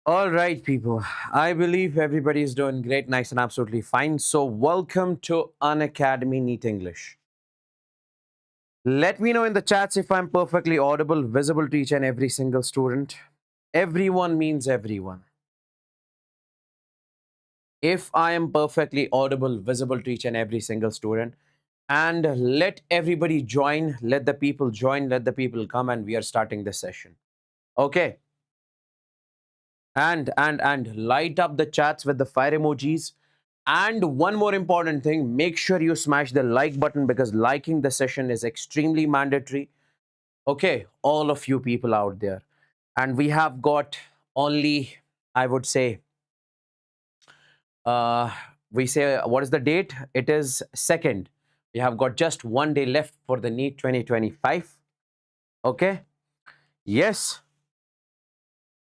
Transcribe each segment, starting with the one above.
All right, people. I believe everybody is doing great, nice, and absolutely fine. So, welcome to Unacademy Neet English. Let me know in the chats if I'm perfectly audible, visible to each and every single student. Everyone means everyone. If I am perfectly audible, visible to each and every single student, and let everybody join, let the people join, let the people come, and we are starting the session. Okay. And light up the chats with the fire emojis. And one more important thing, make sure you smash the like button because liking the session is extremely mandatory. Okay, all of you people out there. And we have got only, I would say, uh, we say, what is the date? It is 2nd. We have got just one day left for the NEET 2025. Okay, yes.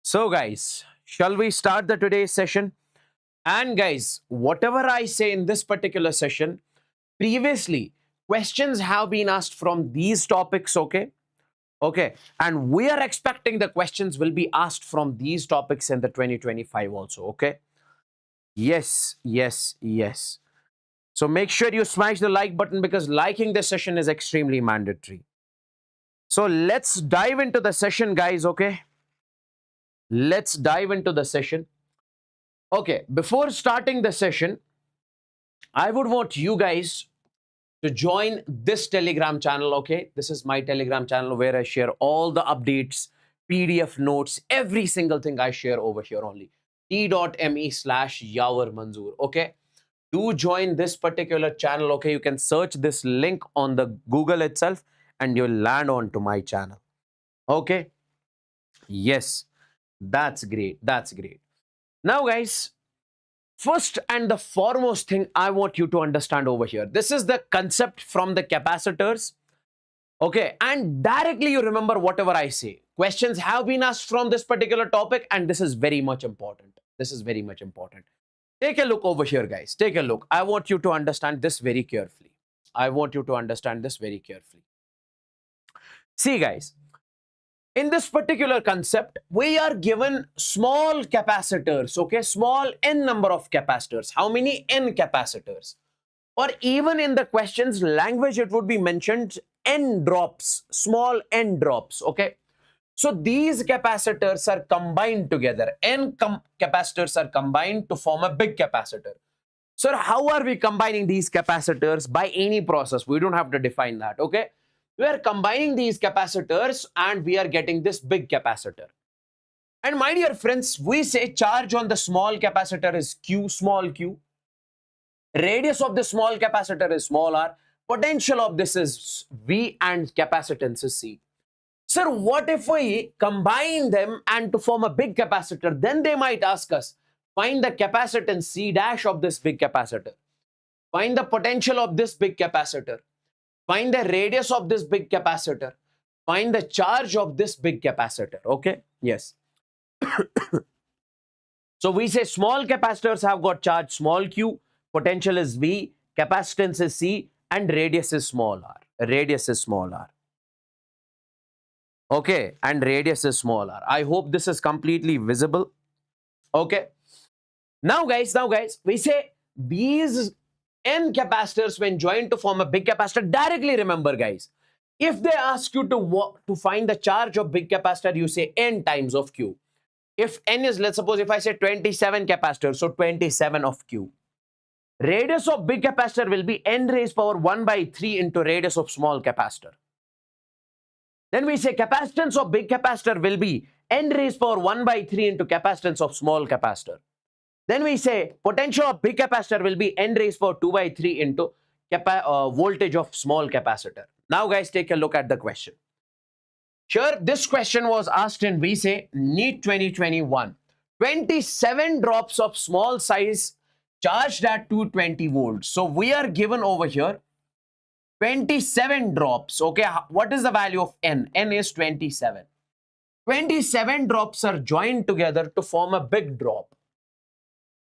So, guys, shall we start the today's session? And guys, whatever I say in this particular session, previously, questions have been asked from these topics, okay? Okay, and we are expecting the questions will be asked from these topics in the 2025 also, okay? Yes, yes, yes. So make sure you smash the like button because liking the session is extremely mandatory. So let's dive into the session, guys, okay? Let's dive into the session. Okay, before starting the session, I would want you guys to join this Telegram channel, okay? This is my Telegram channel where I share all the updates, PDF notes, every single thing I share over here only. t.me/Yawar Manzoor, okay? Do join this particular channel, okay? You can search this link on the Google itself and you'll land onto my channel, okay? Yes, that's great. That's great. Now, guys, first and the foremost thing I want you to understand over here, this is the concept from the capacitors. Okay, and directly you remember whatever I say. Questions have been asked from this particular topic, and this is very much important. This is very much important. Take a look over here, guys. Take a look. I want you to understand this very carefully. I want you to understand this very carefully. See, guys, in this particular concept, we are given small capacitors, okay? Small n number of capacitors. How many n capacitors? Or even in the questions language, it would be mentioned n drops, small n drops, okay? So these capacitors are combined together. Capacitors are combined to form a big capacitor. So how are we combining these capacitors? By any process. We don't have to define that, okay? We are combining these capacitors and we are getting this big capacitor. And my dear friends, we say charge on the small capacitor is Q, small q. Radius of the small capacitor is small r. Potential of this is V and capacitance is C. Sir, what if we combine them and to form a big capacitor? Then they might ask us, find the capacitance C dash of this big capacitor. Find the potential of this big capacitor. Find the radius of this big capacitor. Find the charge of this big capacitor. Okay? Yes. So we say small capacitors have got charge small q, potential is V, capacitance is C, and radius is small r. Radius is small r. Okay, and radius is small r. I hope this is completely visible. Okay. Now guys, we say these n capacitors when joined to form a big capacitor, directly remember guys, if they ask you to find the charge of big capacitor, you say n times of q. If n is, let's suppose if I say 27 capacitors, so 27 of q. Radius of big capacitor will be n raised power 1 by 3 into radius of small capacitor. Then we say capacitance of big capacitor will be n raised power 1 by 3 into capacitance of small capacitor. Then we say potential of big capacitor will be n raised power 2 by 3 into voltage of small capacitor. Now guys, take a look at the question. Sure, this question was asked in, we say, NEET 2021. 27 drops of small size charged at 220 volts. So we are given over here 27 drops. Okay, what is the value of n? N is 27. 27 drops are joined together to form a big drop.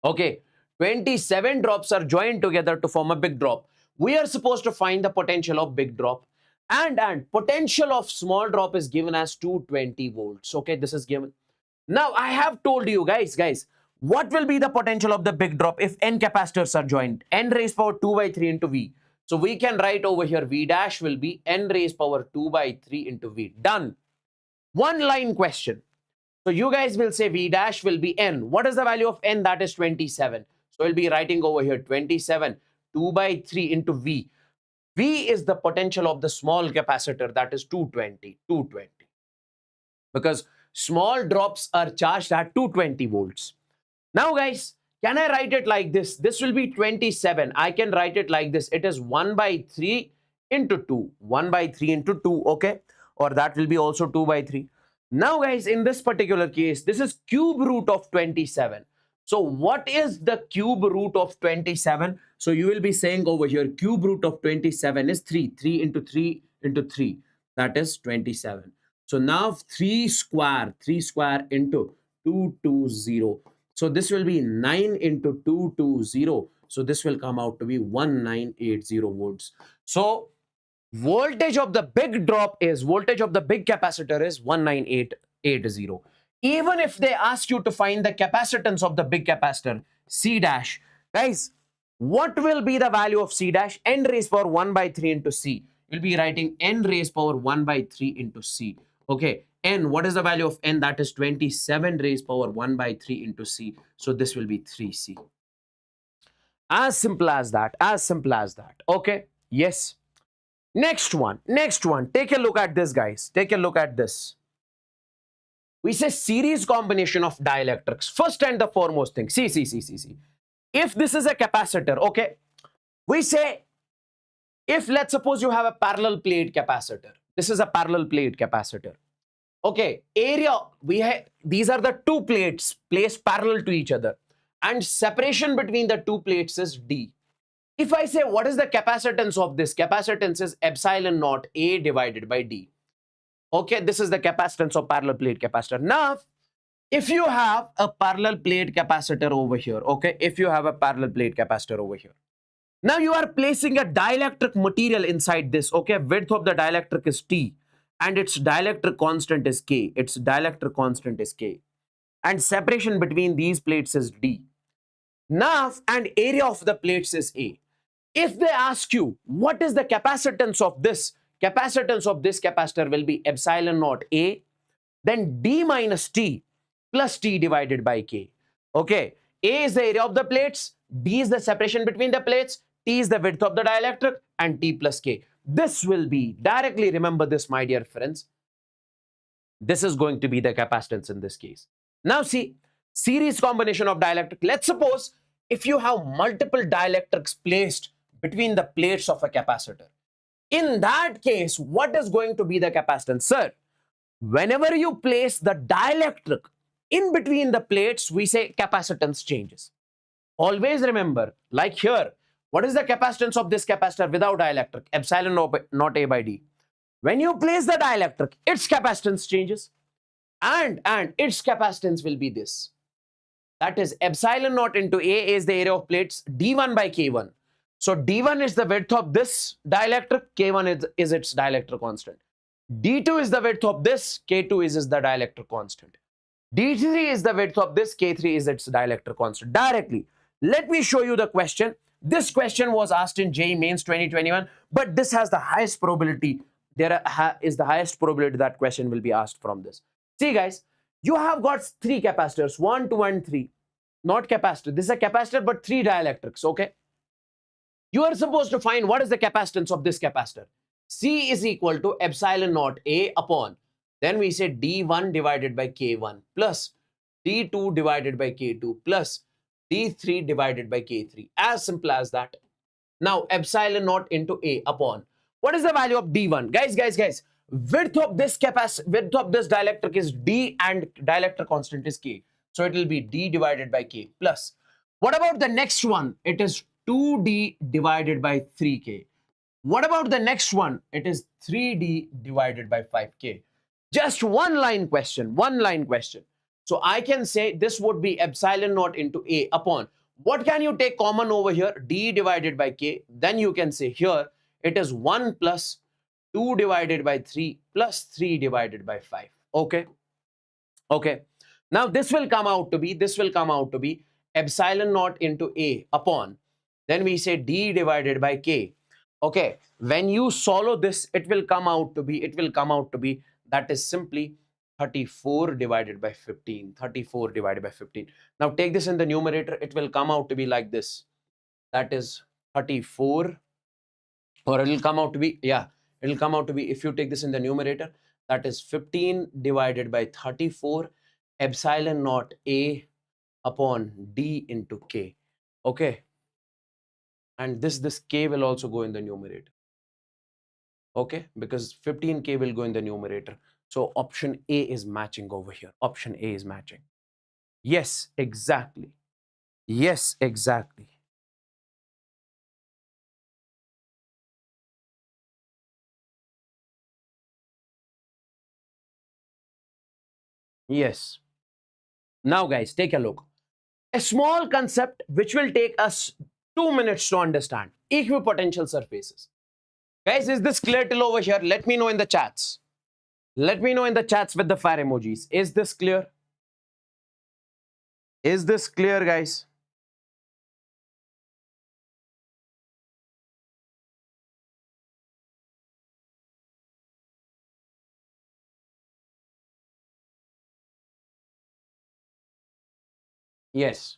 Okay, 27 drops are joined together to form a big drop. We are supposed to find the potential of big drop. And potential of small drop is given as 220 volts. Okay, this is given. Now I have told you guys, what will be the potential of the big drop if n capacitors are joined? N raised power 2 by 3 into V. So we can write over here V dash will be n raised power 2 by 3 into V. Done. One line question. So you guys will say V dash will be n. What is the value of n? That is 27. So we'll be writing over here 27, 2 by 3 into V. V is the potential of the small capacitor, that is 220. Because small drops are charged at 220 volts. Now guys, can I write it like this? This will be 27. I can write it like this. It is 1 by 3 into 2. 1 by 3 into 2, okay? Or that will be also 2 by 3. Now guys, in this particular case, this is cube root of 27. So what is the cube root of 27? So you will be saying over here, cube root of 27 is 3. 3 into 3 into 3. That is 27. So now 3 square into 220. So this will be 9 into 220. So this will come out to be 1980 volts. So voltage of the big drop is, voltage of the big capacitor is 19880. Even if they ask you to find the capacitance of the big capacitor, C dash, guys, what will be the value of C dash? N raised power 1 by 3 into C. You'll be writing N raised power 1 by 3 into C. Okay, N, what is the value of N? That is 27 raised power 1 by 3 into C. So this will be 3C. As simple as that, as simple as that. Okay, yes. Next one. Take a look at this, guys. Take a look at this. We say series combination of dielectrics. First and the foremost thing. See. If this is a capacitor, okay, we say, if let's suppose you have a parallel plate capacitor. This is a parallel plate capacitor. Okay, area, these are the two plates placed parallel to each other. And separation between the two plates is D. If I say, what is the capacitance of this? Capacitance is epsilon naught A divided by D. Okay, this is the capacitance of parallel plate capacitor. Now, if you have a parallel plate capacitor over here, okay, if you have a parallel plate capacitor over here, now you are placing a dielectric material inside this, okay, width of the dielectric is T and its dielectric constant is K. Its dielectric constant is K. And separation between these plates is D. Now, and area of the plates is A. If they ask you, what is the capacitance of this? Capacitance of this capacitor will be epsilon naught A, then D minus T plus T divided by K. Okay, A is the area of the plates, D is the separation between the plates, T is the width of the dielectric, and T plus K. This will be, directly remember this, my dear friends. This is going to be the capacitance in this case. Now see, series combination of dielectric. Let's suppose if you have multiple dielectrics placed between the plates of a capacitor. In that case, what is going to be the capacitance? Sir, whenever you place the dielectric in between the plates, we say capacitance changes. Always remember, like here, what is the capacitance of this capacitor without dielectric? Epsilon naught A by D. When you place the dielectric, its capacitance changes. And its capacitance will be this. That is epsilon naught into A is the area of plates, D1 by K1. So D1 is the width of this dielectric, K1 is its dielectric constant. D2 is the width of this, K2 is the dielectric constant. D3 is the width of this, K3 is its dielectric constant. Directly, let me show you the question. This question was asked in JEE Mains 2021, but this has the highest probability. There is the highest probability that question will be asked from this. See guys, you have got three capacitors, 1, 2, and 3. Not capacitor. This is a capacitor, but 3 dielectrics, okay? You are supposed to find what is the capacitance of this capacitor. C is equal to epsilon naught A upon, then we say D1 divided by K1 plus D2 divided by K2 plus D3 divided by K3. As simple as that. Now, epsilon naught into A upon. What is the value of D1? Guys. Width of this dielectric is D and dielectric constant is K. So it will be D divided by K plus. What about the next one? It is 2D divided by 3K. What about the next one? It is 3D divided by 5K. Just one line question. So I can say this would be epsilon naught into A upon. What can you take common over here? D divided by K. Then you can say here it is 1 plus 2 divided by 3 plus 3 divided by 5. Okay. Now this will come out to be epsilon naught into A upon, then we say D divided by K. Okay, when you solve this, it will come out to be, that is simply 34 divided by 15, 34 divided by 15. Now take this in the numerator, it will come out to be like this. That is 34, or it'll come out to be, yeah, it'll come out to be, if you take this in the numerator, that is 15 divided by 34 epsilon naught A upon D into K. Okay, and this K will also go in the numerator. Okay, because 15K will go in the numerator. So option A is matching over here. Option A is matching. Yes, exactly. Yes, exactly. Yes. Now, guys, take a look. A small concept which will take us 2 minutes to understand. Equipotential surfaces. Guys, is this clear till over here? Let me know in the chats. Let me know in the chats with the fire emojis. Is this clear? Is this clear, guys? Yes.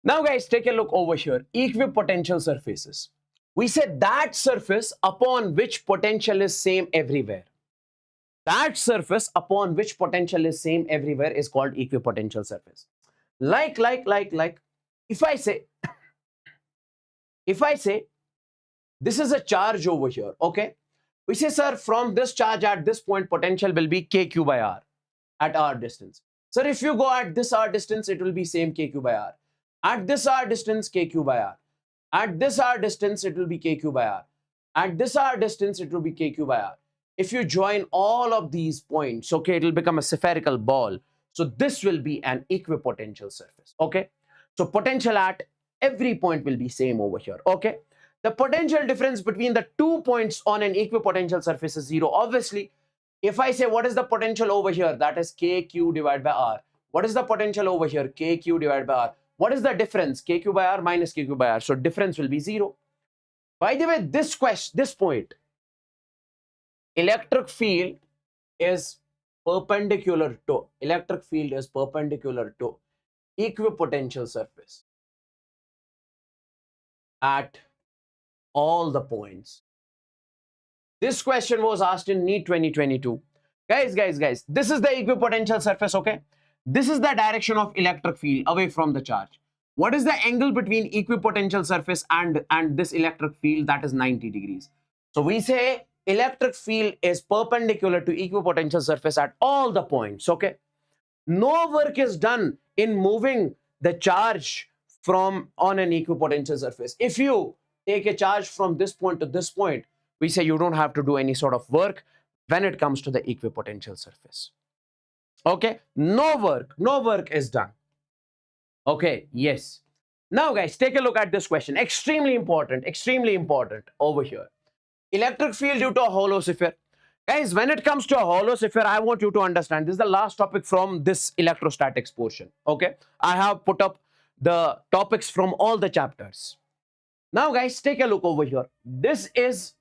Now, guys, take a look over here. Equipotential surfaces. We said that surface upon which potential is same everywhere. That surface upon which potential is same everywhere is called equipotential surface. Like, if I say, if I say, this is a charge over here, okay? We say, sir, from this charge at this point, potential will be kq by r at r distance. Sir, if you go at this r distance, it will be same kq by r. At this r distance, kq by r. At this r distance, it will be kq by r. At this r distance, it will be kq by r. If you join all of these points, okay, it will become a spherical ball. So this will be an equipotential surface, okay? So potential at every point will be same over here, okay? The potential difference between the 2 points on an equipotential surface is 0. Obviously, if I say what is the potential over here, that is kq divided by r. What is the potential over here? Kq divided by r. What is the difference? Kq by r minus kq by r. So difference will be 0. By the way, this point, electric field is perpendicular to equipotential surface at all the points. This question was asked in Neet 2022. Guys, this is the equipotential surface, okay? This is the direction of electric field away from the charge. What is the angle between equipotential surface and this electric field? That is 90 degrees. So we say electric field is perpendicular to equipotential surface at all the points, okay? No work is done in moving the charge from on an equipotential surface. If you take a charge from this point to this point, we say you don't have to do any sort of work when it comes to the equipotential surface. Okay, no work is done. Okay, yes. Now, guys, take a look at this question. Extremely important over here. Electric field due to a hollow sphere. Guys, when it comes to a hollow sphere, I want you to understand, this is the last topic from this electrostatics portion. Okay, I have put up the topics from all the chapters. Now, guys, take a look over here. This is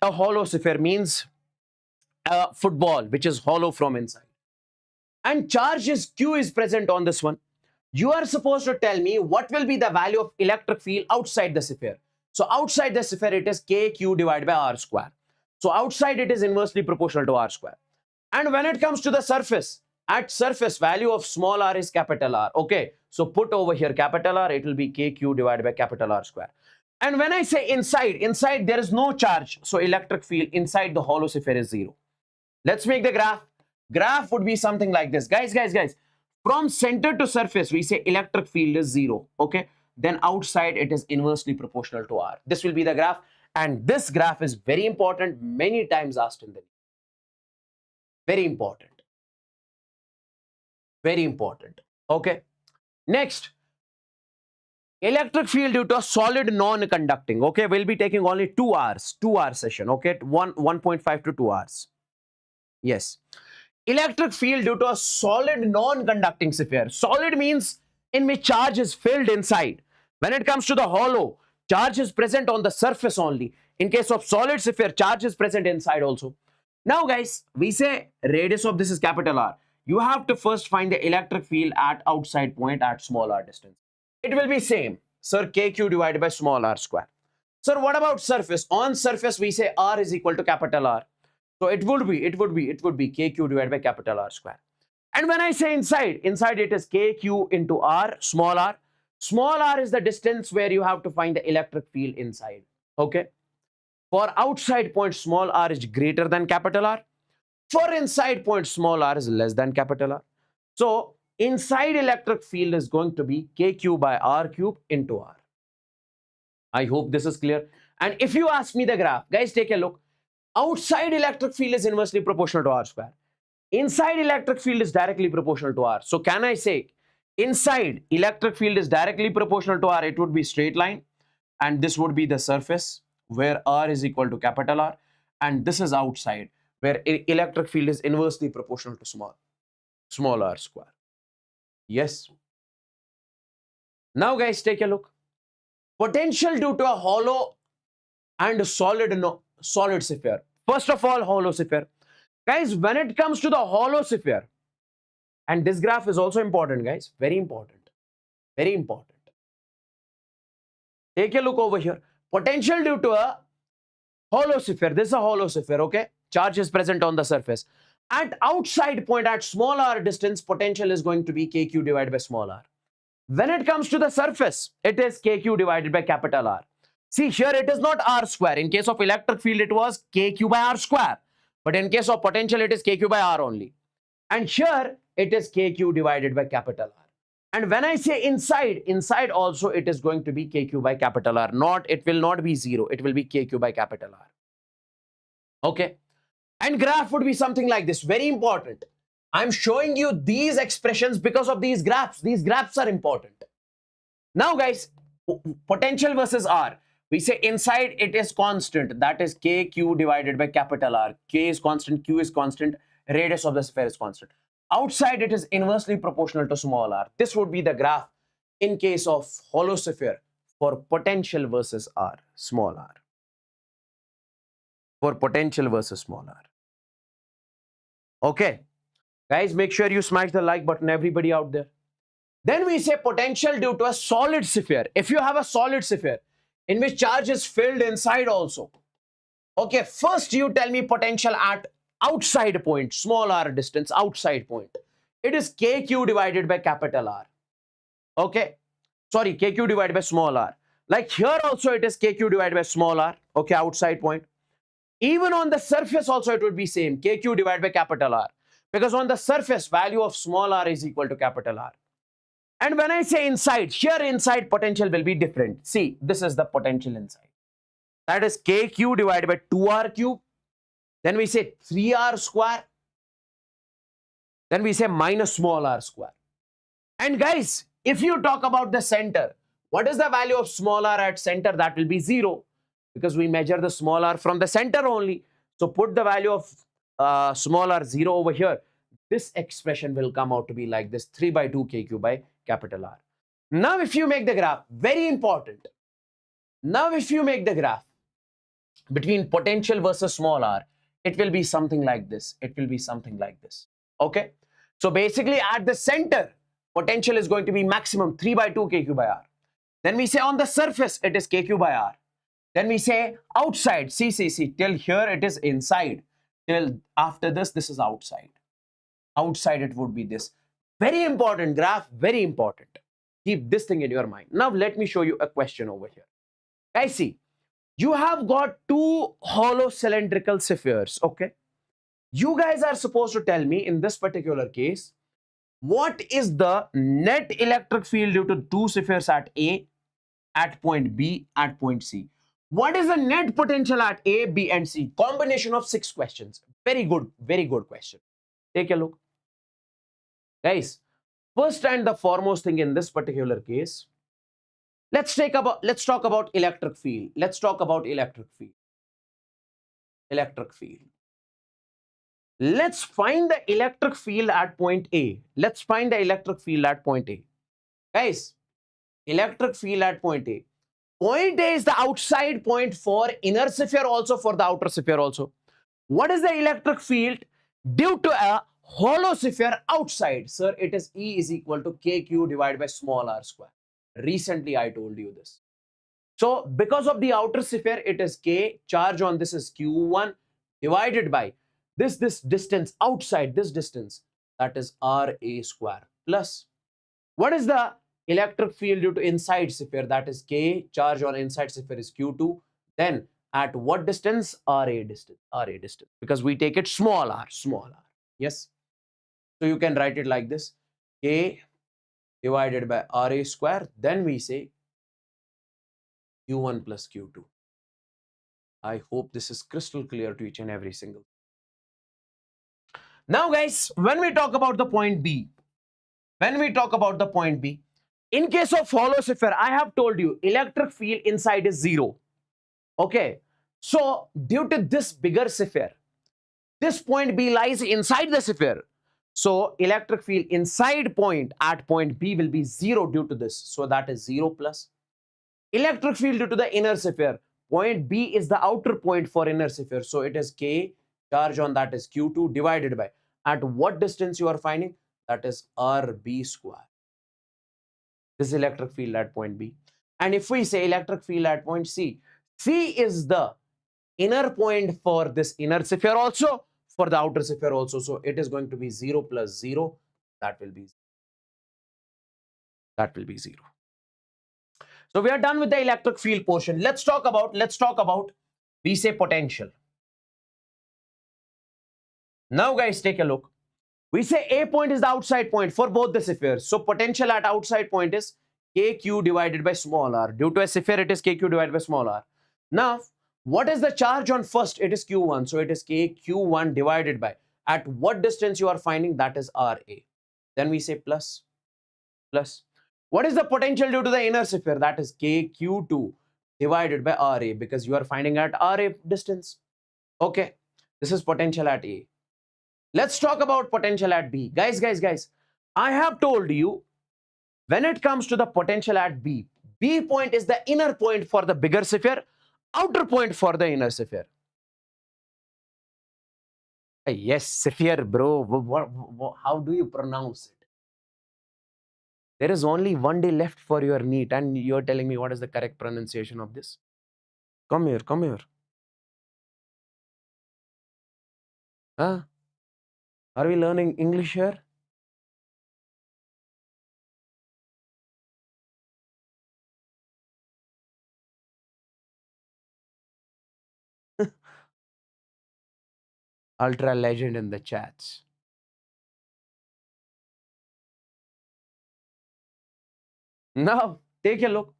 a hollow sphere, means a football which is hollow from inside, and charge is q is present on this one. You are supposed to tell me what will be the value of electric field outside the sphere. So outside the sphere, it is kq divided by r square. So outside it is inversely proportional to r square. And when it comes to the surface, at surface, value of small r is capital R. Okay, so put over here capital R, it will be kq divided by capital R square. And when I say inside there is no charge, so electric field inside the hollow sphere is 0. Let's make the graph. Graph would be something like this. Guys. From center to surface, we say electric field is 0. Okay. Then outside it is inversely proportional to R. This will be the graph. And this graph is very important. Many times asked in the. Very important. Very important. Okay. Next. Electric field due to a solid non-conducting. Okay. We'll be taking only 2 hours. 2 hour session. Okay. 1.5 to 2 hours. Yes. electric field due to a solid non-conducting sphere. Solid means in which charge is filled inside. When it comes to the hollow, charge is present on the surface only. In case of solid sphere, charge is present inside also. Now guys, we say radius of this is capital R. You have to first find the electric field at outside point at small r distance. It will be same, sir, kq divided by small r square. Sir, what about surface? On surface, we say R is equal to capital R. So it would be kq divided by capital R square. And when I say inside it is kq into R, small r. Small r is the distance where you have to find the electric field inside. Okay. For outside point, small r is greater than capital R. For inside point, small r is less than capital R. So inside electric field is going to be kq by r cube into R. I hope this is clear. And if you ask me the graph, guys, take a look. Outside electric field is inversely proportional to R square. Inside electric field is directly proportional to R. So can I say inside electric field is directly proportional to R? It would be straight line. And this would be the surface where R is equal to capital R. And this is outside where electric field is inversely proportional to small r square. Yes. Now guys, take a look. Potential due to a hollow and a solid sphere. First of all, hollow sphere. Guys, when it comes to the hollow sphere, and this graph is also important, guys, very important, very important. Take a look over here. Potential due to a hollow sphere. This is a hollow sphere, okay? Charge is present on the surface. At outside point, at small r distance, potential is going to be kq divided by small r. When it comes to the surface, it is kq divided by capital R. See, here it is not r square. In case of electric field, it was kq by r square. But in case of potential, it is kq by r only. And here, it is kq divided by capital R. And when I say inside also, it is going to be kq by capital R. It will not be 0. It will be kq by capital R. Okay. And graph would be something like this. Very important. I'm showing you these expressions because of these graphs. These graphs are important. Now, guys, potential versus R. We say inside it is constant. That is kq divided by capital R. K is constant, Q is constant, radius of the sphere is constant. Outside it is inversely proportional to small r. This would be the graph in case of hollow sphere for potential versus R, small r. For potential versus small r. Okay. Guys, make sure you smash the like button, everybody out there. Then we say potential due to a solid sphere. If you have a solid sphere in which charge is filled inside also. Okay, first you tell me potential at outside point, small r distance, outside point. It is kq divided by capital R. Okay, sorry, kq divided by small r. Like here also it is kq divided by small r. Okay, outside point. Even on the surface also it would be same, kq divided by capital R. Because on the surface, value of small r is equal to capital R. And when I say inside, here inside potential will be different. See, this is the potential inside. That is kq divided by 2r cube. Then we say 3r square. Then we say minus small r square. And guys, if you talk about the center, what is the value of small r at center? That will be 0. Because we measure the small r from the center only. So put the value of small r 0 over here. This expression will come out to be like this, 3 by 2 kq by capital R. Now if you make the graph, very important. Now if you make the graph between potential versus small r, it will be something like this. It will be something like this. Okay. So basically at the center, potential is going to be maximum 3 by 2 kq by R. Then we say on the surface, it is kq by R. Then we say outside, see, till here it is inside. Till after this, this is outside. Outside it would be this. Very important graph, very important. Keep this thing in your mind. Now let me show you a question over here. Guys, see, you have got two hollow cylindrical spheres, okay? You guys are supposed to tell me in this particular case, what is the net electric field due to two spheres at A, at point B, at point C? What is the net potential at A, B, and C? Combination of 6 questions. Very good question. Take a look. Guys, first and the foremost thing in this particular case, let's talk about electric field. Let's talk about electric field. Electric field. Let's find the electric field at point A. Let's find the electric field at point A. Guys, electric field at point A. Point A is the outside point for inner sphere, also for the outer sphere also. What is the electric field due to a hollow sphere outside? Sir, it is E is equal to KQ divided by small r square. Recently, I told you this. So, because of the outer sphere, it is K. Charge on this is Q1 divided by this distance outside, this distance, that is RA square, plus what is the electric field due to inside sphere? That is K. Charge on inside sphere is Q2. Then at what distance? RA distance. RA distance. Because we take it small r, small r. Yes. So you can write it like this. K divided by RA square. Then we say Q1 plus Q2. I hope this is crystal clear to each and every single. Now guys, when we talk about the point B, in case of hollow sphere, I have told you electric field inside is 0. Okay. So due to this bigger sphere, this point B lies inside the sphere. So electric field inside point at point B will be 0 due to this. So that is 0 plus. Electric field due to the inner sphere. Point B is the outer point for inner sphere. So it is K. Charge on that is Q2 divided by at what distance you are finding? That is RB square. This is electric field at point B. And if we say electric field at point C, C is the inner point for this inner sphere also, for the outer sphere also. So it is going to be 0 plus 0. That will be 0. So we are done with the electric field portion. Let's talk about, we say potential. Now guys, take a look. We say A point is the outside point for both the spheres. So potential at outside point is KQ divided by small r. Due to a sphere, it is KQ divided by small r. Now, what is the charge on first? It is Q1. So it is KQ1 divided by at what distance you are finding? That is RA. Then we say plus. What is the potential due to the inner sphere? That is KQ2 divided by RA, because you are finding at RA distance. Okay. This is potential at A. Let's talk about potential at B. Guys. I have told you, when it comes to the potential at B, B point is the inner point for the bigger sphere, outer point for the inner sphere. Yes, sphere, bro. How do you pronounce it? There is only one day left for your Neet, and you're telling me what is the correct pronunciation of this? Come here. Huh? Are we learning English here? Ultra legend in the chats. Now, take a look.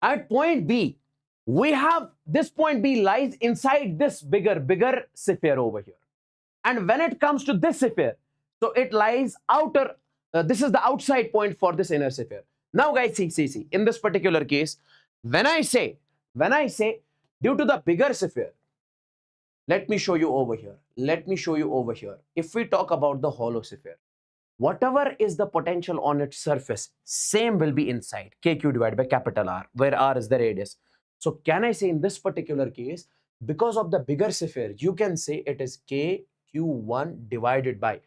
At point B, we have this point B lies inside this bigger sphere over here. And when it comes to this sphere, so it lies outer, this is the outside point for this inner sphere. Now guys, see, in this particular case, when I say, due to the bigger sphere, let me show you over here. If we talk about the hollow sphere, whatever is the potential on its surface, same will be inside, KQ divided by capital R, where R is the radius. So can I say in this particular case, because of the bigger sphere, you can say it is KQ1 divided by,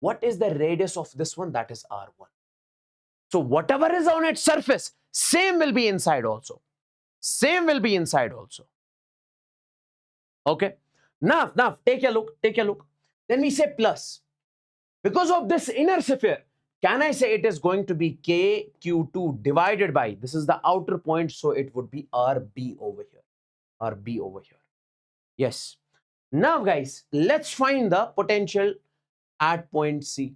what is the radius of this one? That is R1. So whatever is on its surface, same will be inside also. Okay. Now, take a look. Then we say plus. Because of this inner sphere, can I say it is going to be KQ2 divided by, this is the outer point, so it would be RB over here. Yes. Now guys, let's find the potential at point C.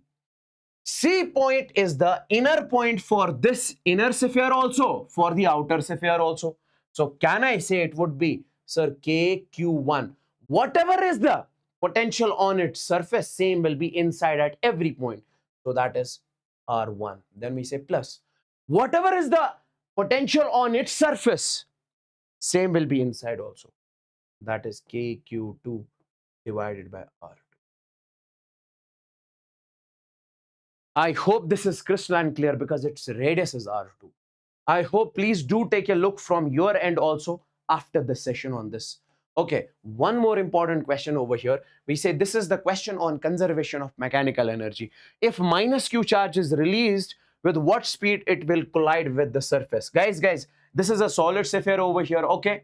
C point is the inner point for this inner sphere also, for the outer sphere also. So can I say it would be, sir, KQ1. Whatever is the potential on its surface, same will be inside at every point. So that is R1. Then we say plus. Whatever is the potential on its surface, same will be inside also. That is KQ2 divided by R2. I hope this is crystal and clear because its radius is R2. I hope please do take a look from your end also after the session on this. Okay, one more important question over here. We say this is the question on conservation of mechanical energy. If minus q charge is released, with what speed it will collide with the surface? Guys, this is a solid sphere over here, okay?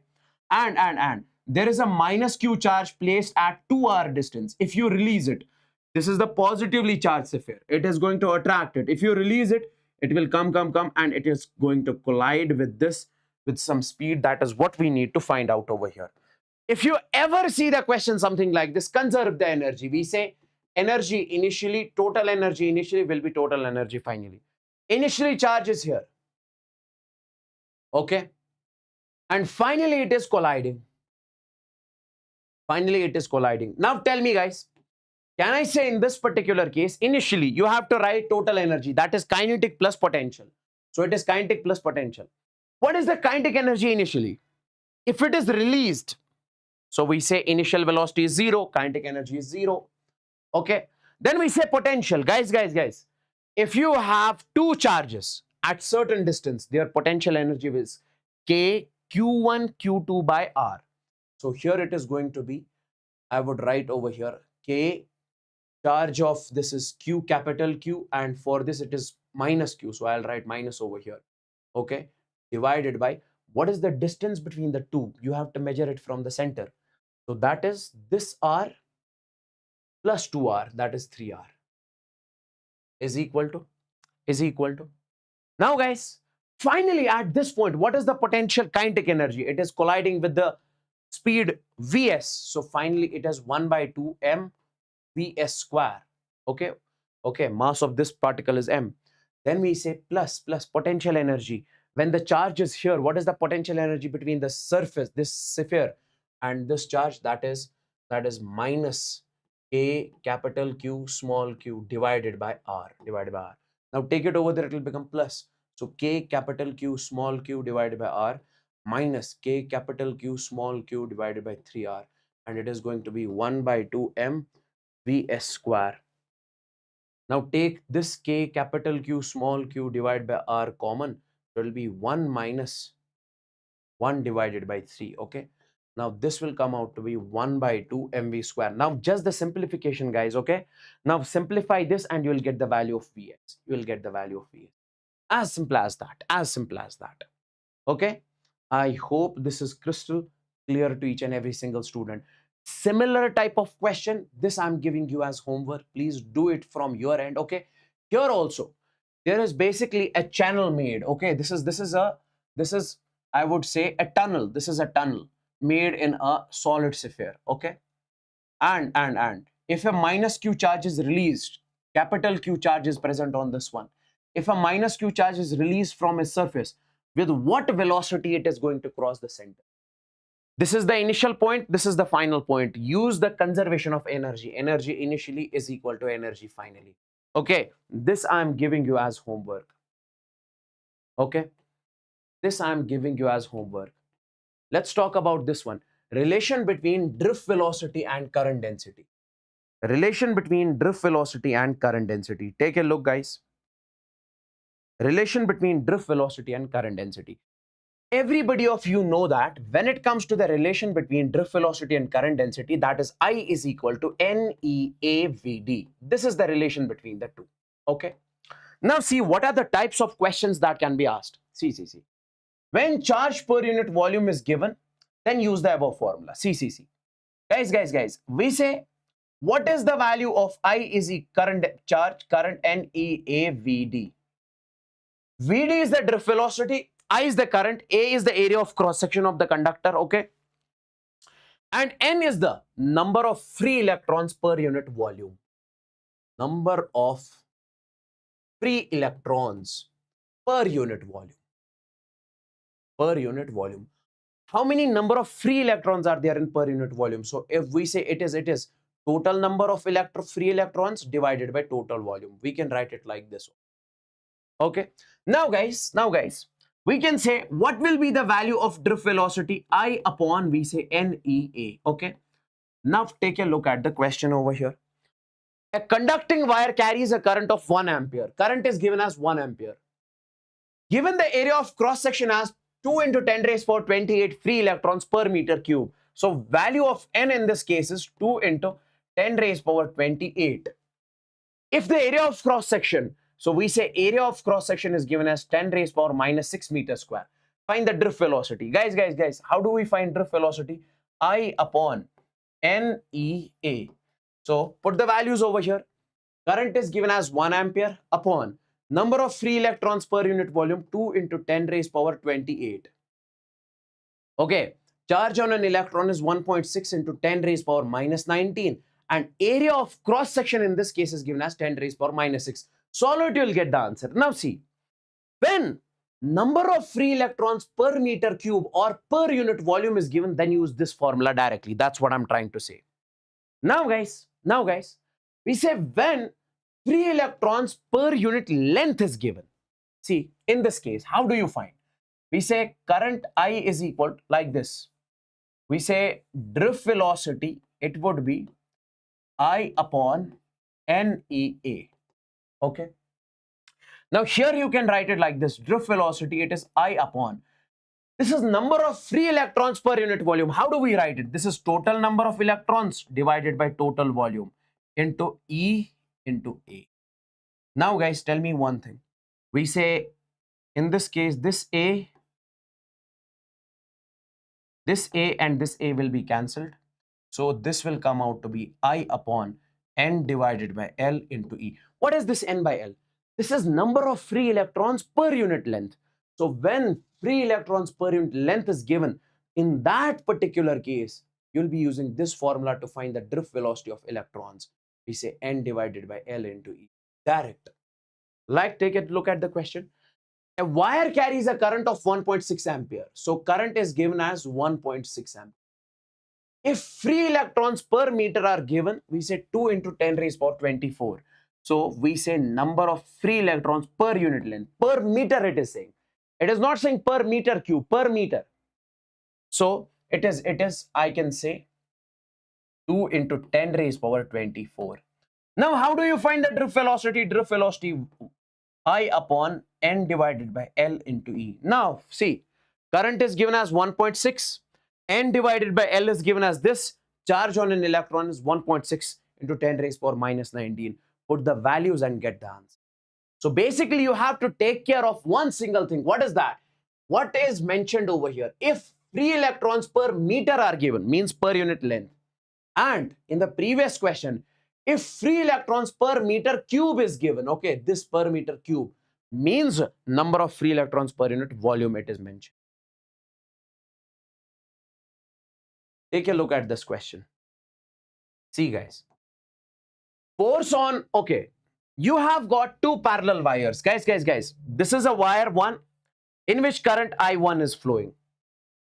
And there is a minus q charge placed at 2r distance. If you release it, this is the positively charged sphere. It is going to attract it. If you release it, it will come, and it is going to collide with this with some speed. That is what we need to find out over here. If you ever see the question something like this, conserve the energy. We say energy initially, total energy initially will be total energy finally. Initially charge is here. Okay. And finally it is colliding. Finally it is colliding. Now tell me guys, can I say in this particular case, initially you have to write total energy, that is kinetic plus potential. So it is kinetic plus potential. What is the kinetic energy initially? If it is released, so we say initial velocity is 0, kinetic energy is 0. Okay. Then we say potential. Guys. If you have two charges at certain distance, their potential energy is K Q1 Q2 by R. So here it is going to be, I would write over here, K charge of this is Q capital Q, and for this it is minus Q. So I'll write minus over here. Okay. Divided by what is the distance between the two? You have to measure it from the center. So that is this R plus 2R, that is 3R, is equal to. Now guys, finally at this point, what is the potential kinetic energy? It is colliding with the speed Vs. So finally it is 1 by 2 m Vs square. Okay, mass of this particle is m. Then we say plus potential energy. When the charge is here, what is the potential energy between the surface, this sphere, and this charge? That is minus K capital Q small q divided by R. Now take it over there, it will become plus. So K capital Q small q divided by R minus K capital Q small q divided by 3R, and it is going to be 1 by 2 m Vs square. Now take this K capital Q small q divided by R common. It will be 1 minus 1 divided by 3. Okay. Now this will come out to be 1 by 2 mv square. Now just the simplification, guys. Okay. Now simplify this and you will get the value of Vx. You will get the value of Vx. As simple as that. As simple as that. Okay. I hope this is crystal clear to each and every single student. Similar type of question, this I'm giving you as homework. Please do it from your end. Okay. Here also, there is basically a channel made. Okay. This is I would say a tunnel. This is a tunnel made in a solid sphere. Okay. And if a minus q charge is released, capital Q charge is present on this one. If a minus q charge is released from a surface, with what velocity it is going to cross the center? This is the initial point. This is the final point. Use the conservation of energy. Energy initially is equal to energy finally. Okay. This I'm giving you as homework. Okay. This I'm giving you as homework. Let's talk about this one. Relation between drift velocity and current density. Relation between drift velocity and current density. Take a look, guys. Relation between drift velocity and current density. Everybody of you know that when it comes to the relation between drift velocity and current density, that is I is equal to NEAVD. This is the relation between the two. Okay. Now see, what are the types of questions that can be asked? See. When charge per unit volume is given, then use the above formula. See. Guys. We say, what is the value of I is current charge, current NEAVD? VD is the drift velocity, I is the current, A is the area of cross section of the conductor, okay? And N is the number of free electrons per unit volume. Number of free electrons per unit volume. Per unit volume. How many number of free electrons are there in per unit volume? So if we say it is total number of free electrons divided by total volume. We can write it like this. Okay. Now guys, we can say what will be the value of drift velocity? I upon, we say NEA. Okay. Now take a look at the question over here. A conducting wire carries a current of 1 ampere. Current is given as 1 ampere. Given the area of cross section as 2 into 10 raised power 28 free electrons per meter cube. So value of n in this case is 2 into 10 raised power 28. If the area of cross section, so we say area of cross section is given as 10 raised power minus 6 meters square. Find the drift velocity. Guys, how do we find drift velocity? I upon NEA. So put the values over here. Current is given as 1 ampere upon number of free electrons per unit volume 2 into 10 raised power 28. Okay, charge on an electron is 1.6 into 10 raised power minus 19, and area of cross section in this case is given as 10 raised power minus 6. Solve it, you'll get the answer. Now see, when number of free electrons per meter cube or per unit volume is given, then use this formula directly. That's what I'm trying to say. Now guys, we say when free electrons per unit length is given. See, in this case, how do you find? We say current I is equal to like this. We say drift velocity, it would be I upon NEA. Okay. Now here you can write it like this. Drift velocity, it is I upon. This is number of free electrons per unit volume. How do we write it? This is total number of electrons divided by total volume into E into A. Now guys, tell me one thing. We say in this case, this A and this A will be cancelled. So this will come out to be I upon N divided by L into E. What is this N by L? This is number of free electrons per unit length. So when free electrons per unit length is given, in that particular case, you'll be using this formula to find the drift velocity of electrons. We say N divided by L into E. Direct. Like, take a look at the question. A wire carries a current of 1.6 ampere. So current is given as 1.6 ampere. If free electrons per meter are given, we say 2 into 10 raised power 24. So we say number of free electrons per unit length. Per meter it is saying. It is not saying per meter cube, per meter. So it is, I can say 2 into 10 raised power 24. Now how do you find the drift velocity? Drift velocity I upon N divided by L into E. Now see, current is given as 1.6. N divided by L is given as this. Charge on an electron is 1.6 into 10 raised power minus 19. Put the values and get the answer. So basically you have to take care of one single thing. What is that? What is mentioned over here? If free electrons per meter are given, means per unit length. And in the previous question, if free electrons per meter cube is given, okay, this per meter cube means number of free electrons per unit volume it is mentioned. Take a look at this question. See guys, force on, okay, you have got two parallel wires. Guys, this is a wire 1 in which current I1 is flowing.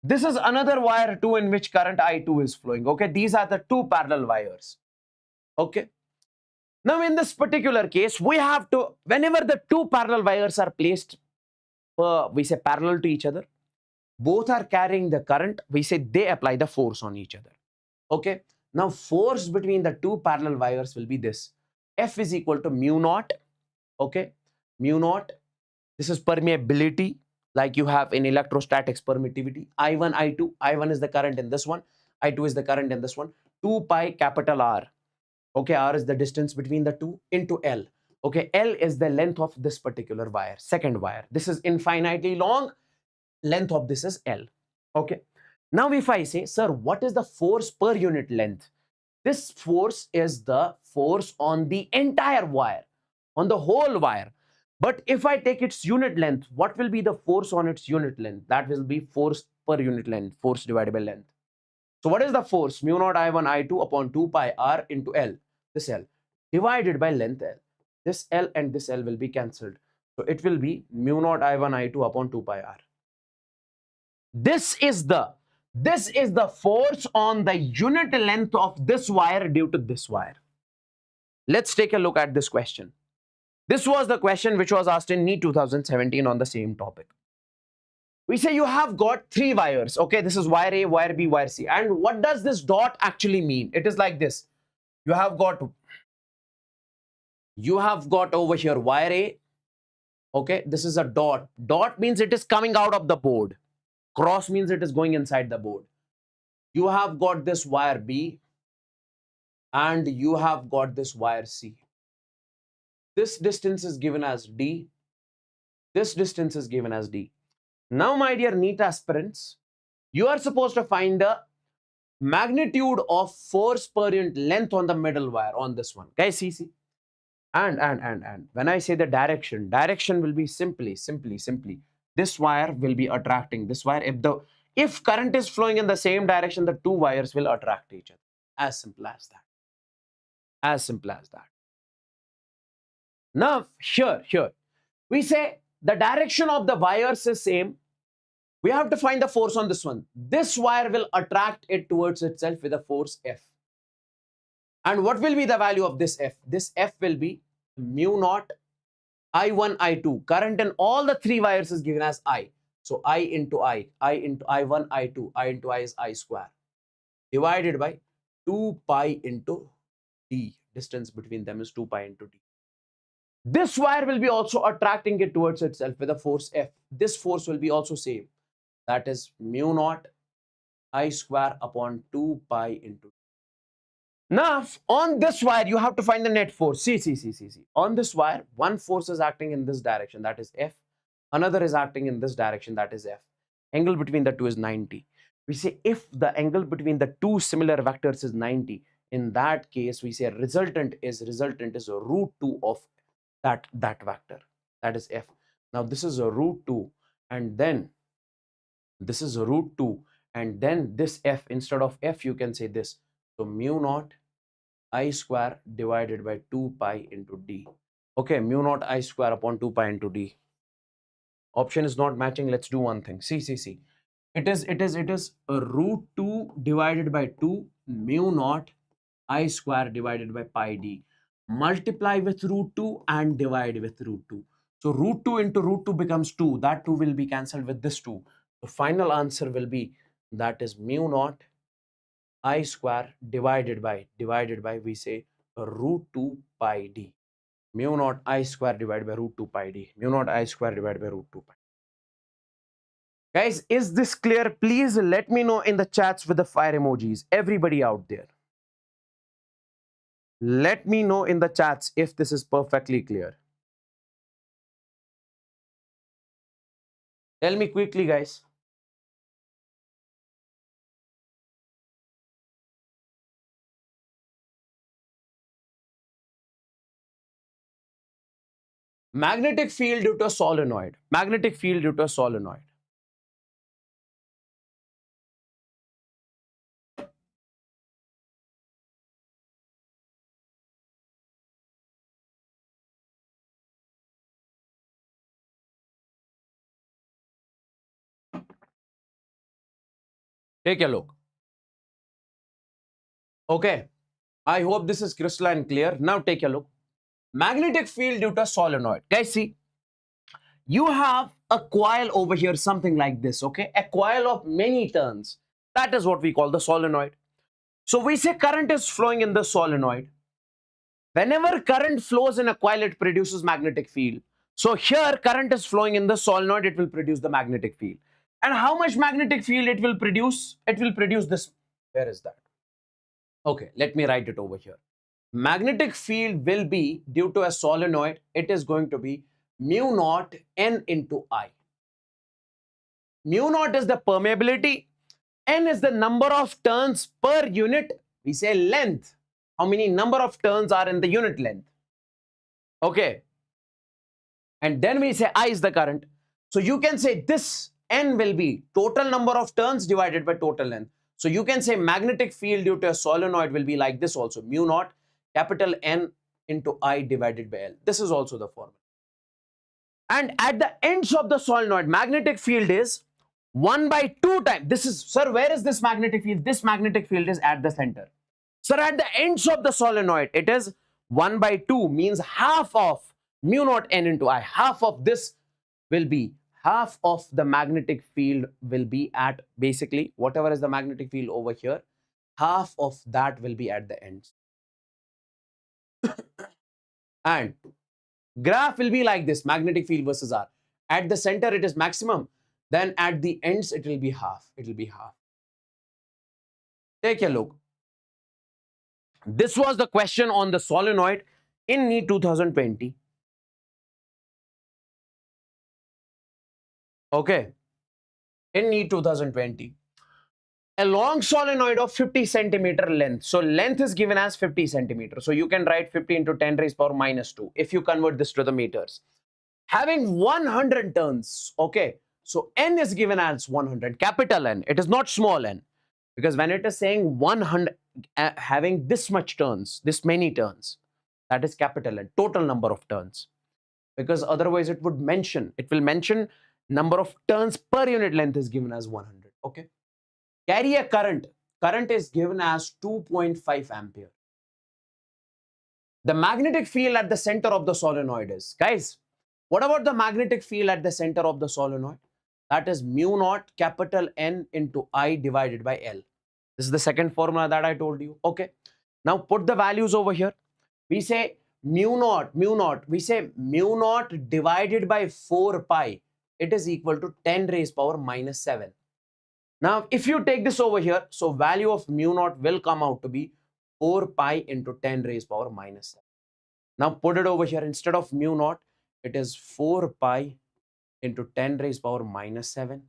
This is another wire 2 in which current I2 is flowing. Okay, these are the two parallel wires. Okay. Now in this particular case, we have to, whenever the two parallel wires are placed, we say parallel to each other, both are carrying the current, we say they apply the force on each other. Okay. Now force between the two parallel wires will be this. F is equal to mu naught. Okay. Mu naught. This is permeability, like you have in electrostatics permittivity. I1, I2. I1 is the current in this one. I2 is the current in this one. 2 pi capital R. Okay. R is the distance between the two into L. Okay. L is the length of this particular wire, second wire. This is infinitely long. Length of this is L. Okay. Now if I say, sir, what is the force per unit length? This force is the force on the entire wire, on the whole wire. But if I take its unit length, what will be the force on its unit length? That will be force per unit length, force divided by length. So what is the force? Mu naught I1 I2 upon 2 pi R into L, this L, divided by length L. This L and this L will be cancelled. So it will be mu naught I1 I2 upon 2 pi R. This is the force on the unit length of this wire due to this wire. Let's take a look at this question. This was the question which was asked in Neet 2017 on the same topic. We say you have got three wires. Okay, this is wire A, wire B, wire C. And what does this dot actually mean? It is like this. You have got You have got over here wire A. Okay, this is a dot. Dot means it is coming out of the board. Cross means it is going inside the board. You have got this wire B and you have got this wire C. This distance is given as D. This distance is given as D. Now, my dear NEET aspirants, you are supposed to find the magnitude of force per unit length on the middle wire on this one. Guys, see. And when I say the direction will be simply. This wire will be attracting this wire. If current is flowing in the same direction, the two wires will attract each other. As simple as that. As simple as that. Now, here, we say the direction of the wires is same. We have to find the force on this one. This wire will attract it towards itself with a force F. And what will be the value of this F? This F will be mu naught I1, I2. Current in all the three wires is given as I. So I into I1, I2, I into I is I square. Divided by 2 pi into D. Distance between them is 2 pi into D. This wire will be also attracting it towards itself with a force F. This force will be also same. That is mu naught I square upon 2 pi into D. Now, on this wire, you have to find the net force. See. On this wire, one force is acting in this direction, that is F. Another is acting in this direction, that is F. Angle between the two is 90. We say if the angle between the two similar vectors is 90, in that case, we say resultant is root 2 of that vector. That is F. Now, this is a root 2, and then this is a root 2, and then this F, instead of F, you can say this. So, mu naught I square divided by 2 pi into D. Okay, mu naught I square upon 2 pi into D. Option is not matching. Let's do one thing. See. It is a root 2 divided by 2 mu naught I square divided by pi D. Multiply with root 2 and divide with root 2. So root 2 into root 2 becomes 2. That 2 will be cancelled with this 2. The final answer will be, that is mu naught I square divided by we say root 2 pi D. Mu naught I square divided by root 2 pi D. Mu naught I square divided by root 2 pi. Guys, is this clear? Please let me know in the chats with the fire emojis. Everybody out there, let me know in the chats if this is perfectly clear. Tell me quickly, guys. Magnetic field due to a solenoid. Magnetic field due to a solenoid. Take a look. Okay. I hope this is crystalline clear. Now take a look. Magnetic field due to a solenoid. Guys, see. You have a coil over here, something like this, okay? A coil of many turns. That is what we call the solenoid. So we say current is flowing in the solenoid. Whenever current flows in a coil, it produces magnetic field. So here current is flowing in the solenoid, it will produce the magnetic field. And how much magnetic field it will produce? It will produce this. Where is that? Okay, let me write it over here. Magnetic field will be, due to a solenoid, it is going to be mu naught N into I. Mu naught is the permeability. N is the number of turns per unit. We say length. How many number of turns are in the unit length? Okay. And then we say I is the current. So you can say this N will be total number of turns divided by total length. So you can say magnetic field due to a solenoid will be like this also. Mu naught capital N into I divided by L. This is also the formula. And at the ends of the solenoid, magnetic field is 1 by 2 times. This is, sir, where is this magnetic field? This magnetic field is at the center. Sir, at the ends of the solenoid, it is 1 by 2, means half of mu naught N into I. Half of this will be, half of the magnetic field will be at, basically, whatever is the magnetic field over here, half of that will be at the ends. And graph will be like this, magnetic field versus R. At the center, it is maximum. Then at the ends, it will be half. It will be half. Take a look. This was the question on the solenoid in NEET 2020. Okay. In NEET 2020. A long solenoid of 50 centimeter length. So length is given as 50 centimeters. So you can write 50 into 10 raised power minus 2 if you convert this to the meters. Having 100 turns. Okay. So N is given as 100. Capital N. It is not small n. Because when it is saying 100, having this much turns, this many turns, that is capital N. Total number of turns. Because otherwise it will mention number of turns per unit length is given as 100. Okay. Carry a current. Current is given as 2.5 ampere. The magnetic field at the center of the solenoid is, guys, what about the magnetic field at the center of the solenoid? That is mu naught capital N into I divided by L. This is the second formula that I told you. Okay. Now put the values over here. We say mu naught, we say mu naught divided by 4 pi. It is equal to 10 raised power minus 7. Now, if you take this over here, so value of mu naught will come out to be 4 pi into 10 raised power minus 7. Now, put it over here. Instead of mu naught, it is 4 pi into 10 raised power minus 7.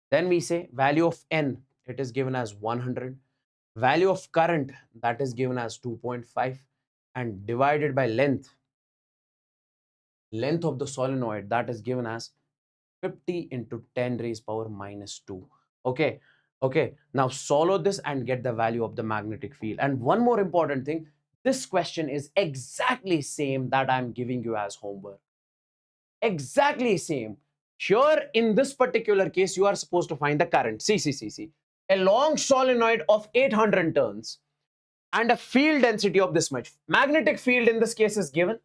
Then we say value of N, it is given as 100. Value of current, that is given as 2.5. And divided by length of the solenoid, that is given as 50 into 10 raised power minus 2. Okay. Okay. Now solve this and get the value of the magnetic field. And one more important thing, this question is exactly same that I'm giving you as homework. Exactly same. Here in this particular case, you are supposed to find the current. See. A long solenoid of 800 turns and a field density of this much. Magnetic field in this case is given.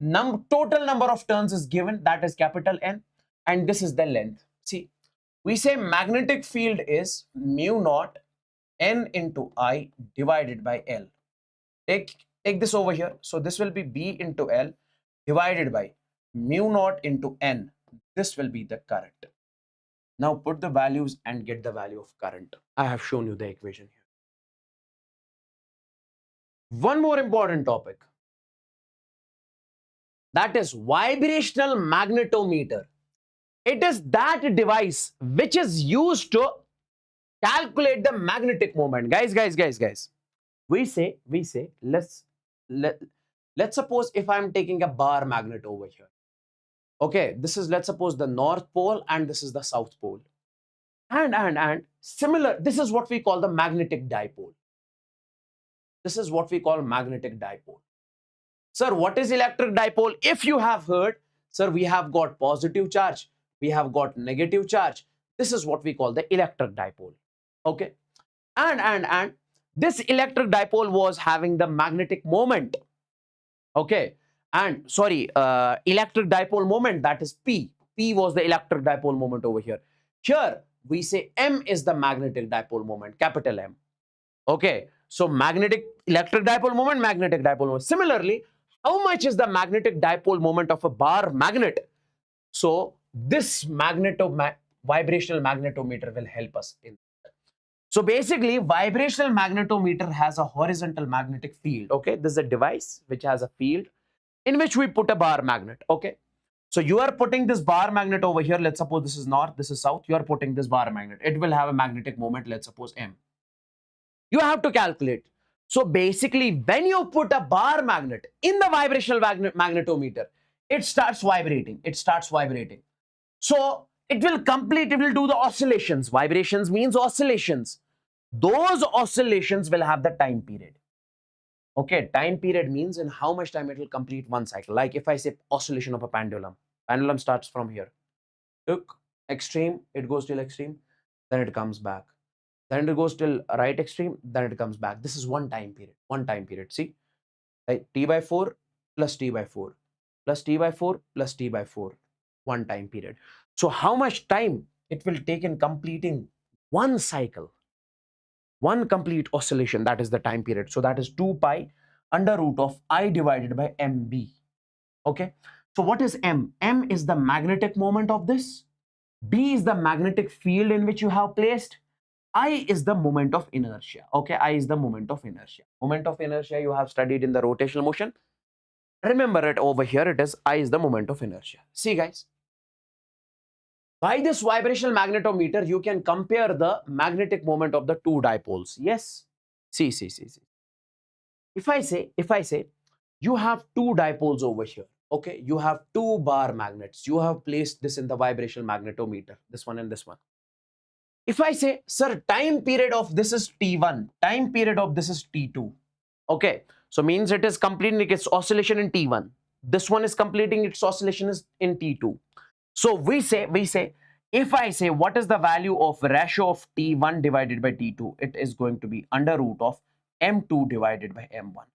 Total number of turns is given, that is capital N. And this is the length. See, we say magnetic field is mu naught N into I divided by L. Take this over here. So this will be B into L divided by mu naught into N. This will be the current. Now put the values and get the value of current. I have shown you the equation here. One more important topic. That is vibrational magnetometer. It is that device which is used to calculate the magnetic moment. Guys. We say, let's suppose if I'm taking a bar magnet over here. Okay, this is, let's suppose, the North Pole and this is the South Pole. And similar, this is what we call the magnetic dipole. This is what we call magnetic dipole. Sir, what is electric dipole? If you have heard, sir, we have got positive charge, we have got negative charge. This is what we call the electric dipole. Okay. And this electric dipole was having the magnetic moment. Okay. And sorry, electric dipole moment, that is P. P was the electric dipole moment over here. Here we say M is the magnetic dipole moment, capital M. Okay. So electric dipole moment, magnetic dipole moment. Similarly, how much is the magnetic dipole moment of a bar magnet? So this vibrational magnetometer will help us in. So basically, vibrational magnetometer has a horizontal magnetic field. Okay, this is a device which has a field in which we put a bar magnet. Okay, so you are putting this bar magnet over here. Let's suppose this is north, this is south. You are putting this bar magnet. It will have a magnetic moment. Let's suppose M. You have to calculate. So basically, when you put a bar magnet in the vibrational magnetometer, it starts vibrating. It starts vibrating. So it will do the oscillations. Vibrations means oscillations. Those oscillations will have the time period. Okay, time period means in how much time it will complete one cycle. Like if I say oscillation of a pendulum, pendulum starts from here. Look, extreme, it goes till extreme, then it comes back. Then it goes till right extreme, then it comes back. This is one time period. See, like T by 4 plus T by 4 plus T by 4 plus T by 4, one time period. So how much time it will take in completing one cycle, one complete oscillation, that is the time period. So that is 2 pi under root of I divided by mb. Okay, so what is m? M is the magnetic moment of this, b is the magnetic field in which you have placed, I is the moment of inertia. Okay, I is the moment of inertia. Moment of inertia you have studied in the rotational motion. Remember it over here, it is I is the moment of inertia. See guys, by this vibrational magnetometer, you can compare the magnetic moment of the two dipoles. Yes. See. If I say, you have two dipoles over here. Okay, you have two bar magnets. You have placed this in the vibrational magnetometer, this one and this one. If I say, sir, time period of this is T1, time period of this is T2. Okay, so means it is completing its oscillation in T1. This one is completing its oscillation in T2. So we say, if I say what is the value of ratio of T1 divided by T2, it is going to be under root of M2 divided by M1.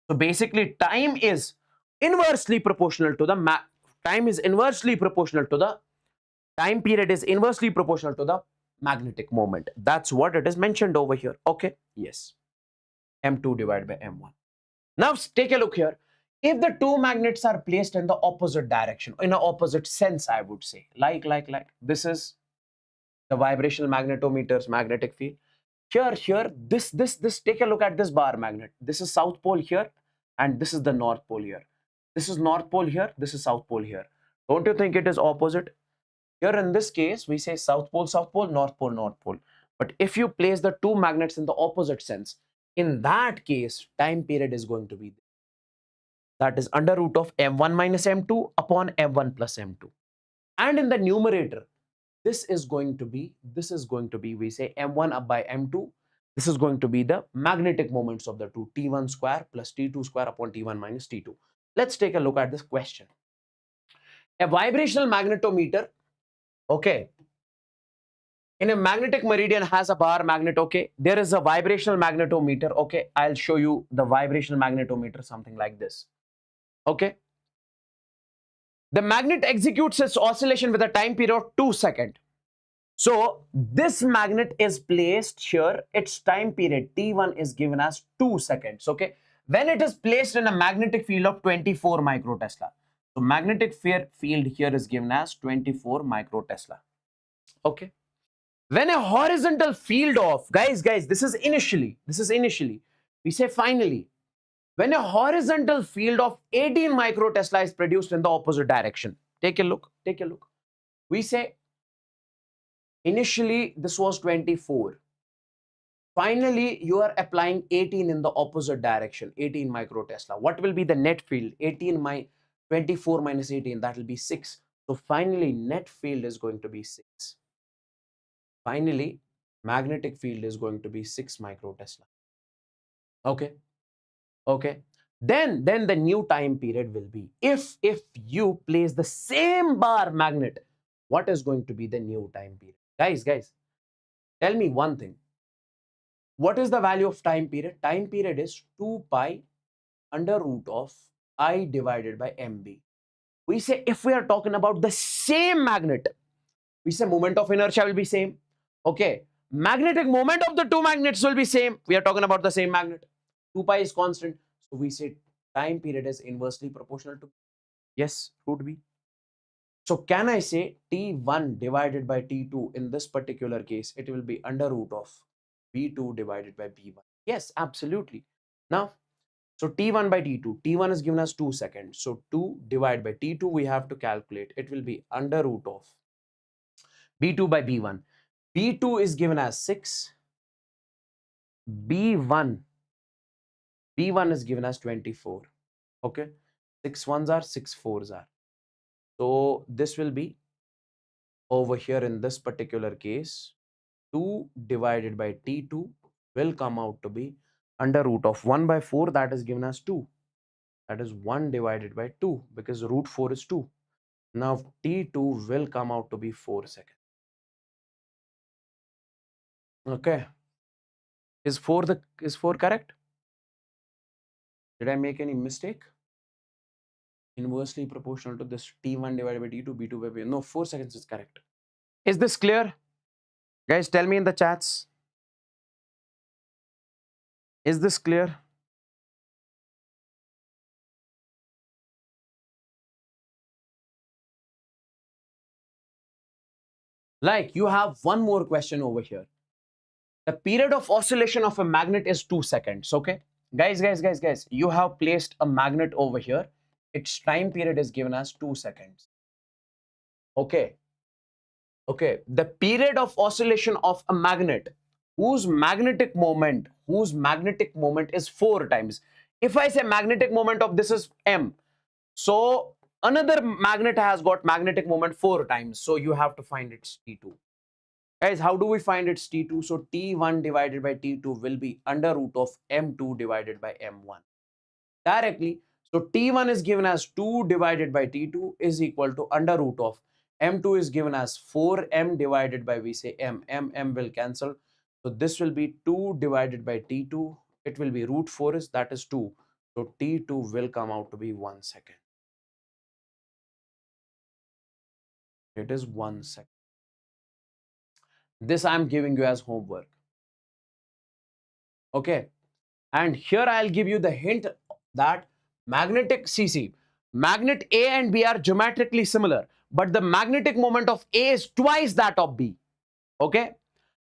So basically time is inversely proportional to the time period is inversely proportional to the magnetic moment. That's what it is mentioned over here. Okay, yes, M2 divided by M1. Now take a look here. If the two magnets are placed in the opposite direction, in an opposite sense, I would say, like this is the vibrational magnetometer's magnetic field. Here, this, take a look at this bar magnet. This is South Pole here, and this is the North Pole here. This is North Pole here, this is South Pole here. Don't you think it is opposite? Here in this case, we say South Pole, North Pole, North Pole. But if you place the two magnets in the opposite sense, in that case, time period is going to be, that is under root of m1 minus m2 upon m1 plus m2. And in the numerator, this is going to be, we say m1 up by m2. This is going to be the magnetic moments of the two, T1 square plus T2 square upon T1 minus T2. Let's take a look at this question. A vibrational magnetometer, okay, in a magnetic meridian has a bar magnet. Okay, there is a vibrational magnetometer. Okay, I'll show you the vibrational magnetometer, something like this. Okay, the magnet executes its oscillation with a time period of 2 seconds. So this magnet is placed here, its time period T1 is given as 2 seconds. Okay, when it is placed in a magnetic field of 24 microtesla. So magnetic field here is given as 24 microtesla. Okay, when a horizontal field of, guys, this is initially, we say finally, when a horizontal field of 18 microtesla is produced in the opposite direction. Take a look. We say initially this was 24. Finally, you are applying 18 in the opposite direction, 18 microtesla. What will be the net field? 24 minus 18, that will be 6. So finally, net field is going to be 6. Finally, magnetic field is going to be 6 microtesla. Okay. Then the new time period will be, if you place the same bar magnet, what is going to be the new time period? Guys, tell me one thing. What is the value of time period? Time period is 2 pi under root of I divided by mb. We say if we are talking about the same magnet, we say moment of inertia will be same. Okay, magnetic moment of the two magnets will be same. We are talking about the same magnet. 2 pi is constant. So we say time period is inversely proportional to, yes, root b. So can I say T1 divided by T2 in this particular case, it will be under root of B2 divided by B1. Yes, absolutely. Now, so T1 by T2, T1 is given as 2 seconds. So 2 divided by T2, we have to calculate. It will be under root of B2 by B1. B2 is given as 6. B1 is given as 24. Okay. 6 ones are, 6 fours are. So this will be over here in this particular case, 2 divided by T2 will come out to be under root of 1 by 4, that is given as 2. That is 1 divided by 2 because root 4 is 2. Now T2 will come out to be 4 seconds. Okay. Is 4 correct? Did I make any mistake? Inversely proportional to this T1 divided by T2, B2 by B1. No, 4 seconds is correct. Is this clear? Guys, tell me in the chats. Is this clear? Like you have one more question over here. The period of oscillation of a magnet is 2 seconds. Okay, guys, you have placed a magnet over here. Its time period is given as 2 seconds. Okay, okay, the period of oscillation of a magnet whose magnetic moment is 4 times. If I say magnetic moment of this is m, so another magnet has got magnetic moment 4 times, so you have to find its t2. Guys, how do we find its t2? So t1 divided by t2 will be under root of m2 divided by m1 directly. So T1 is given as 2 divided by T2 is equal to under root of M2 is given as 4M divided by, we say M will cancel. So this will be 2 divided by T2. It will be root 4 is that is 2. So T2 will come out to be 1 second. It is 1 second. This I am giving you as homework. Okay. And here I'll give you the hint that magnetic CC, magnet A and B are geometrically similar, but the magnetic moment of A is twice that of B. Okay.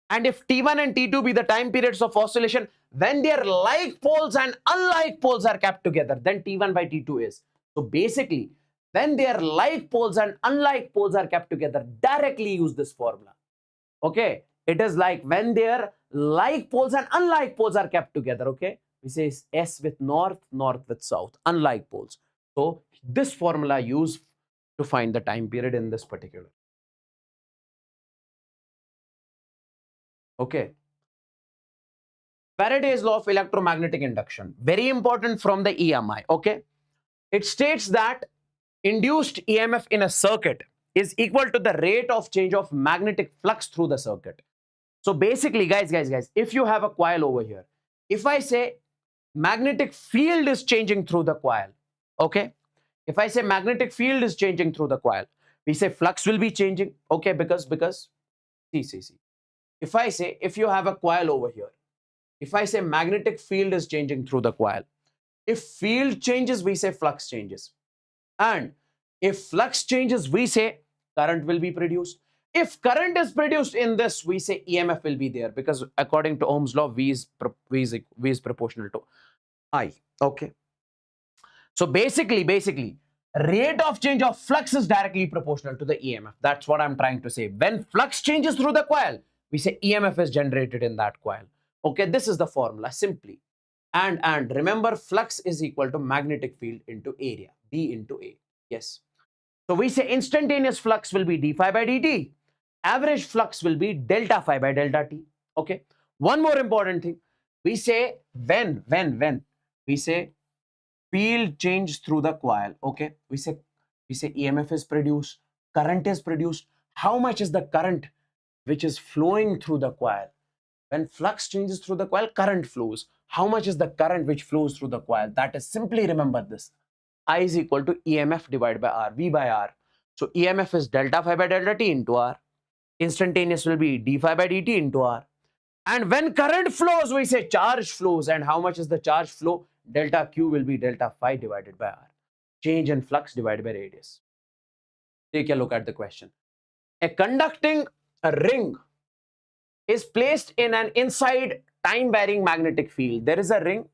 And if T1 and T2 be the time periods of oscillation, when their like poles and unlike poles are kept together, then T1 by T2 is. So basically, when their like poles and unlike poles are kept together, directly use this formula. Okay, it is like when their like poles and unlike poles are kept together. Okay, we say S with north, north with south, unlike poles. So this formula used to find the time period in this particular. Okay, Faraday's law of electromagnetic induction, very important from the EMI. Okay, it states that induced EMF in a circuit is equal to the rate of change of magnetic flux through the circuit. So basically, guys, if you have a coil over here, if I say magnetic field is changing through the coil, okay? If I say magnetic field is changing through the coil, we say flux will be changing, okay? Because see. If I say, if you have a coil over here, if I say magnetic field is changing through the coil, if field changes, we say flux changes. And if flux changes, we say current will be produced. If current is produced in this, we say EMF will be there, because according to Ohm's law, V is proportional to I. Okay. So basically, rate of change of flux is directly proportional to the EMF. That's what I'm trying to say. When flux changes through the coil, we say EMF is generated in that coil. Okay, this is the formula simply. And remember, flux is equal to magnetic field into area, B into A. Yes. So we say instantaneous flux will be d phi by dt. Average flux will be delta phi by delta t. Okay. One more important thing. We say when we say field change through the coil. Okay. We say EMF is produced, current is produced. How much is the current which is flowing through the coil? When flux changes through the coil, current flows. How much is the current which flows through the coil? That is, simply remember this. I is equal to EMF divided by R, V by R. So EMF is delta phi by delta T into R. Instantaneous will be d phi by dt into R. And when current flows, we say charge flows. And how much is the charge flow? Delta Q will be delta phi divided by R. Change in flux divided by radius. Take a look at the question. A conducting ring is placed in an inside time varying magnetic field. There is a ring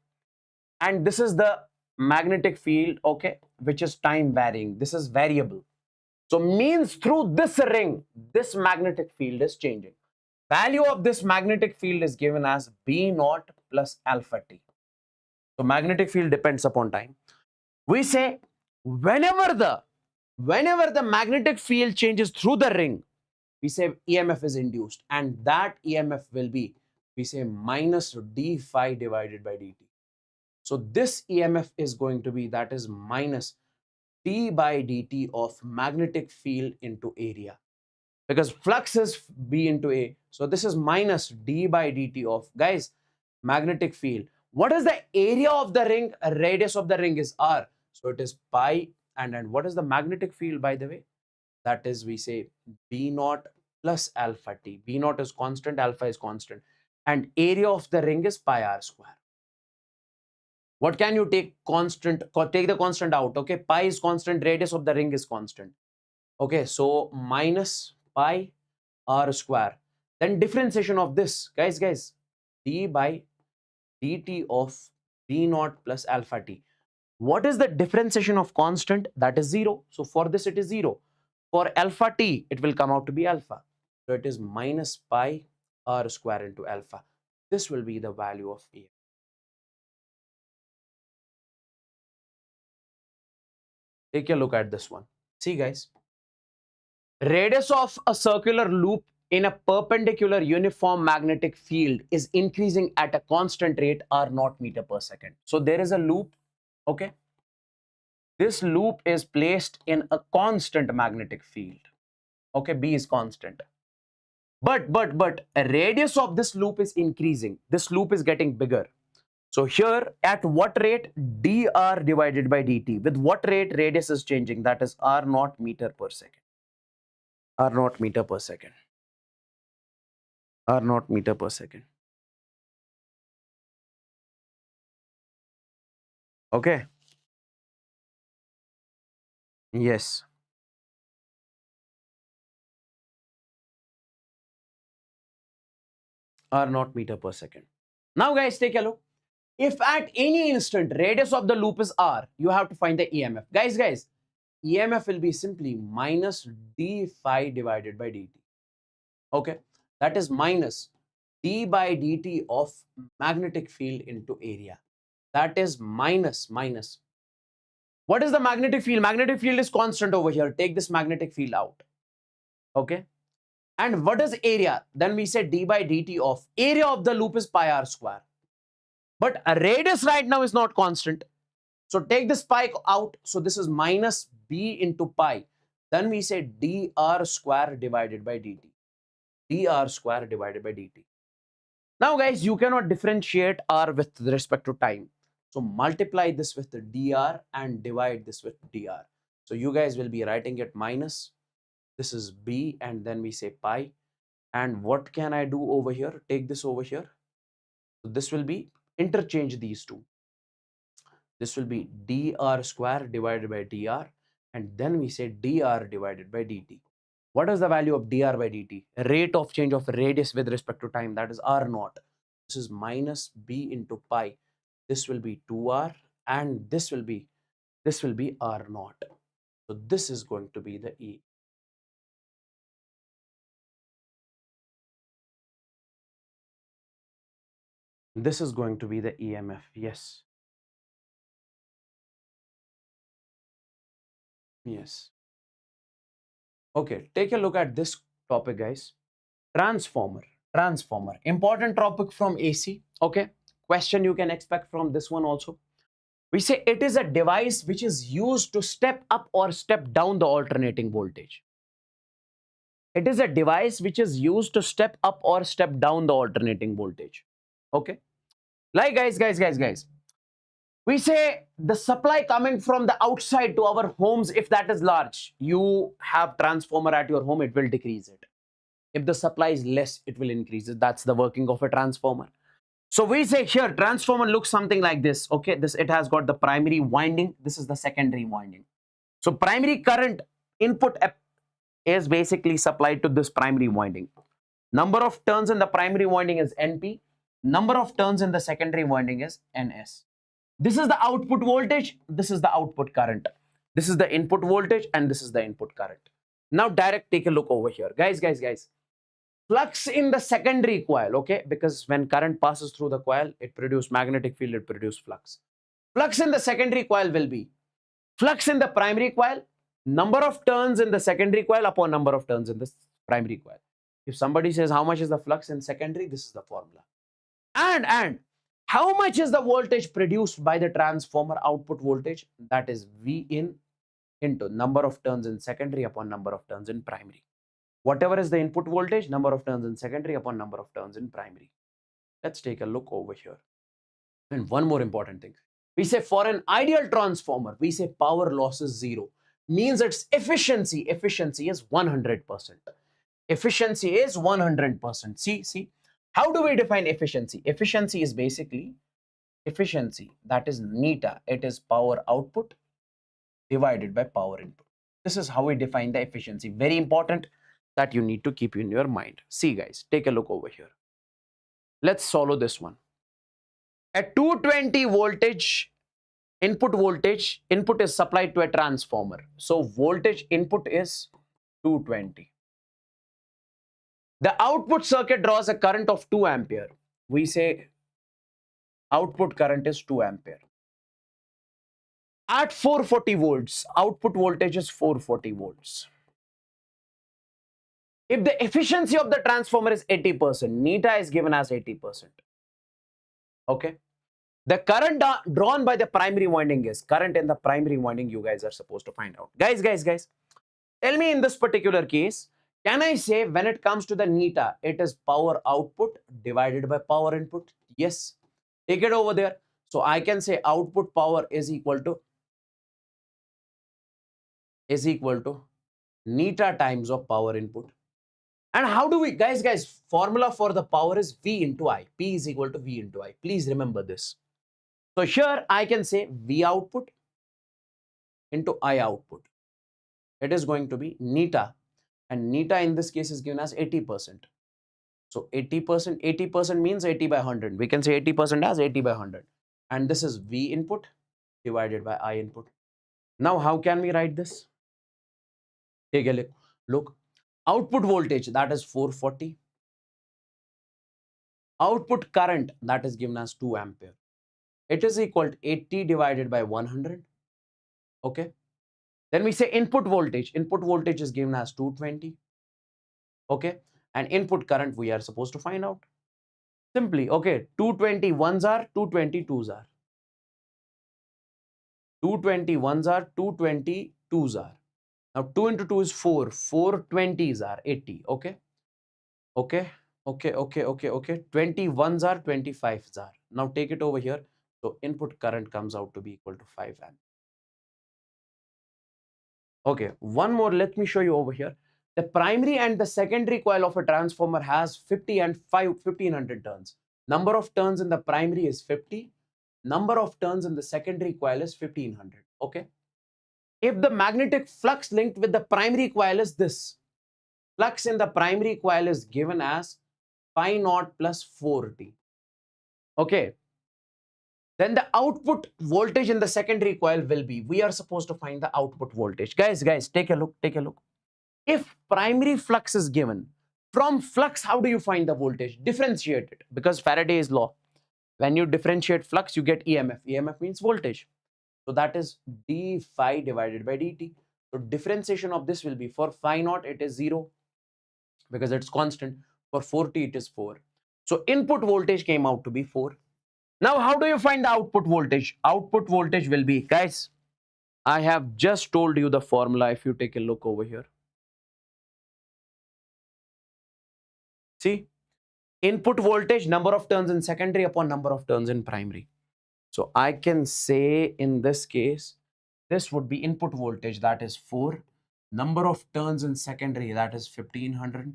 and this is the magnetic field, okay, which is time varying. This is variable. So means through this ring, this magnetic field is changing. Value of this magnetic field is given as B naught plus alpha T. So magnetic field depends upon time. We say whenever the magnetic field changes through the ring, we say EMF is induced, and that EMF will be, we say, minus d phi divided by dt. So this EMF is going to be, that is minus d by dt of magnetic field into area, because flux is B into A. So this is minus d by dt of, guys, magnetic field. What is the area of the ring? Radius of the ring is R. So it is pi. And what is the magnetic field, by the way? That is, we say B naught plus alpha T. B naught is constant, alpha is constant. And area of the ring is pi R square. What can you take constant? Take the constant out. Okay, pi is constant, radius of the ring is constant. Okay, so minus pi r square. Then differentiation of this, guys, d by dt of d naught plus alpha t. What is the differentiation of constant? That is 0. So for this it is 0. For alpha t, it will come out to be alpha. So it is minus pi r square into alpha. This will be the value of A. Take a look at this one. See guys, radius of a circular loop in a perpendicular uniform magnetic field is increasing at a constant rate r naught meter per second. So there is a loop, okay? This loop is placed in a constant magnetic field. Okay, B is constant. But a radius of this loop is increasing. This loop is getting bigger. So here, at what rate? dr divided by dt. With what rate radius is changing? That is r naught meter per second. R naught meter per second. R naught meter per second. Okay. Yes. R naught meter per second. Now guys, take a look. If at any instant radius of the loop is r, you have to find the EMF. Guys, EMF will be simply minus d phi divided by dt. Okay, that is minus d by dt of magnetic field into area. That is minus. What is the magnetic field? Magnetic field is constant over here. Take this magnetic field out. Okay. And what is area? Then we say d by dt of area of the loop is pi r square. But a radius right now is not constant. So take this pi out. So this is minus b into pi. Then we say dr square divided by dt. dr square divided by dt. Now guys, you cannot differentiate r with respect to time. So multiply this with the dr and divide this with dr. So you guys will be writing it minus. This is b and then we say pi. And what can I do over here? Take this over here. So this will be, interchange these two. This will be dr square divided by dr. And then we say dr divided by dt. What is the value of dr by dt? Rate of change of radius with respect to time. That is r naught. This is minus b into pi. This will be 2r and this will be r naught. So this is going to be the E. This is going to be the EMF. Yes. Yes. Okay, take a look at this topic, guys. Transformer. Transformer. Important topic from AC. Okay. Question you can expect from this one also. We say it is a device which is used to step up or step down the alternating voltage. It is a device which is used to step up or step down the alternating voltage. Okay. Like guys. We say the supply coming from the outside to our homes, if that is large, you have transformer at your home, it will decrease it. If the supply is less, it will increase it. That's the working of a transformer. So we say here, transformer looks something like this. Okay, it has got the primary winding. This is the secondary winding. So primary current input is basically supplied to this primary winding. Number of turns in the primary winding is NP. Number of turns in the secondary winding is NS. This is the output voltage. This is the output current. This is the input voltage and this is the input current. Now direct take a look over here. Guys. Flux in the secondary coil, okay? Because when current passes through the coil, it produces magnetic field, it produces flux. Flux in the secondary coil will be flux in the primary coil, number of turns in the secondary coil upon number of turns in the primary coil. If somebody says how much is the flux in secondary, this is the formula. And how much is the voltage produced by the transformer output voltage? That is V in into number of turns in secondary upon number of turns in primary. Whatever is the input voltage, number of turns in secondary upon number of turns in primary. Let's take a look over here. And one more important thing. We say for an ideal transformer, we say power loss is 0. Means its efficiency is 100%. Efficiency is 100%. See. How do we define efficiency? Efficiency is basically efficiency. That is neta. It is power output divided by power input. This is how we define the efficiency. Very important. that you need to keep in your mind. See guys, take a look over here. Let's solve this one. At 220 voltage, input is supplied to a transformer. So voltage input is 220. The output circuit draws a current of 2 ampere. We say output current is 2 ampere. At 440 volts, output voltage is 440 volts. If the efficiency of the transformer is 80%, neta is given as 80%. Okay. The current drawn by the primary winding is current in the primary winding. You guys are supposed to find out. Guys. Tell me in this particular case, can I say when it comes to the neta, it is power output divided by power input? Yes. Take it over there. So I can say output power is equal to neta times of power input. And how do we, guys, formula for the power is V into I. P is equal to V into I. Please remember this. So here I can say V output into I output. It is going to be neta. And neta in this case is given as 80%. So 80% means 80 by 100. We can say 80% as 80 by 100. And this is V input divided by I input. Now how can we write this? Take a look. Output voltage, that is 440. Output current, that is given as 2 ampere. It is equal to 80 divided by 100. Okay. Then we say input voltage. Input voltage is given as 220. Okay. And input current we are supposed to find out. Simply, okay, 220 ones are, 220 twos are. 220 ones are, 220 twos are. Now 2 into 2 is 4. 4 20s are 80. Okay. 20 ones are, 25s are. Now take it over here. So input current comes out to be equal to 5 amp. Okay, one more. Let me show you over here. The primary and the secondary coil of a transformer has 50 and 1500 turns. Number of turns in the primary is 50. Number of turns in the secondary coil is 1500. Okay. If the magnetic flux linked with the primary coil is this, flux in the primary coil is given as phi naught plus 4t. Okay. Then the output voltage in the secondary coil will be, we are supposed to find the output voltage. Guys, take a look. If primary flux is given, from flux, how do you find the voltage? Differentiate it, because Faraday's law. When you differentiate flux, you get EMF. EMF means voltage. So that is d phi divided by dt. So differentiation of this will be, for phi naught, it is 0 because it's constant. For 4t, it is 4. So input voltage came out to be 4. Now, how do you find the output voltage? Output voltage will be, guys, I have just told you the formula. If you take a look over here. See, input voltage, number of turns in secondary upon number of turns in primary. So I can say in this case, this would be input voltage, that is 4. Number of turns in secondary, that is 1500.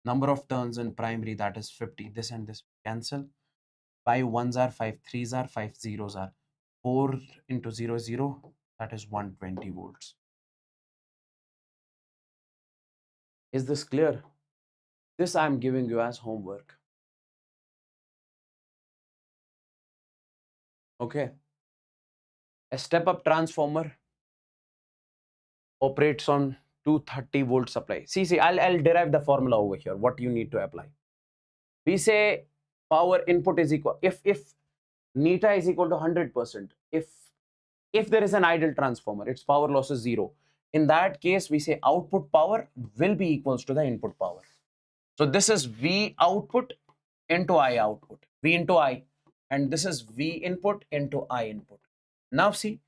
Number of turns in primary, that is 50. This and this cancel. 5 ones are, 5 threes are, 5 zeros are. 4 into 0, 0, that is 120 volts. Is this clear? This I am giving you as homework. Okay. A step-up transformer operates on 230 volt supply. See, I'll derive the formula over here, what you need to apply. We say power input is equal, if neta is equal to 100%, if there is an idle transformer, its power loss is 0. In that case, we say output power will be equals to the input power. So this is V output into I output, V into I, and this is V input into I input. Now see,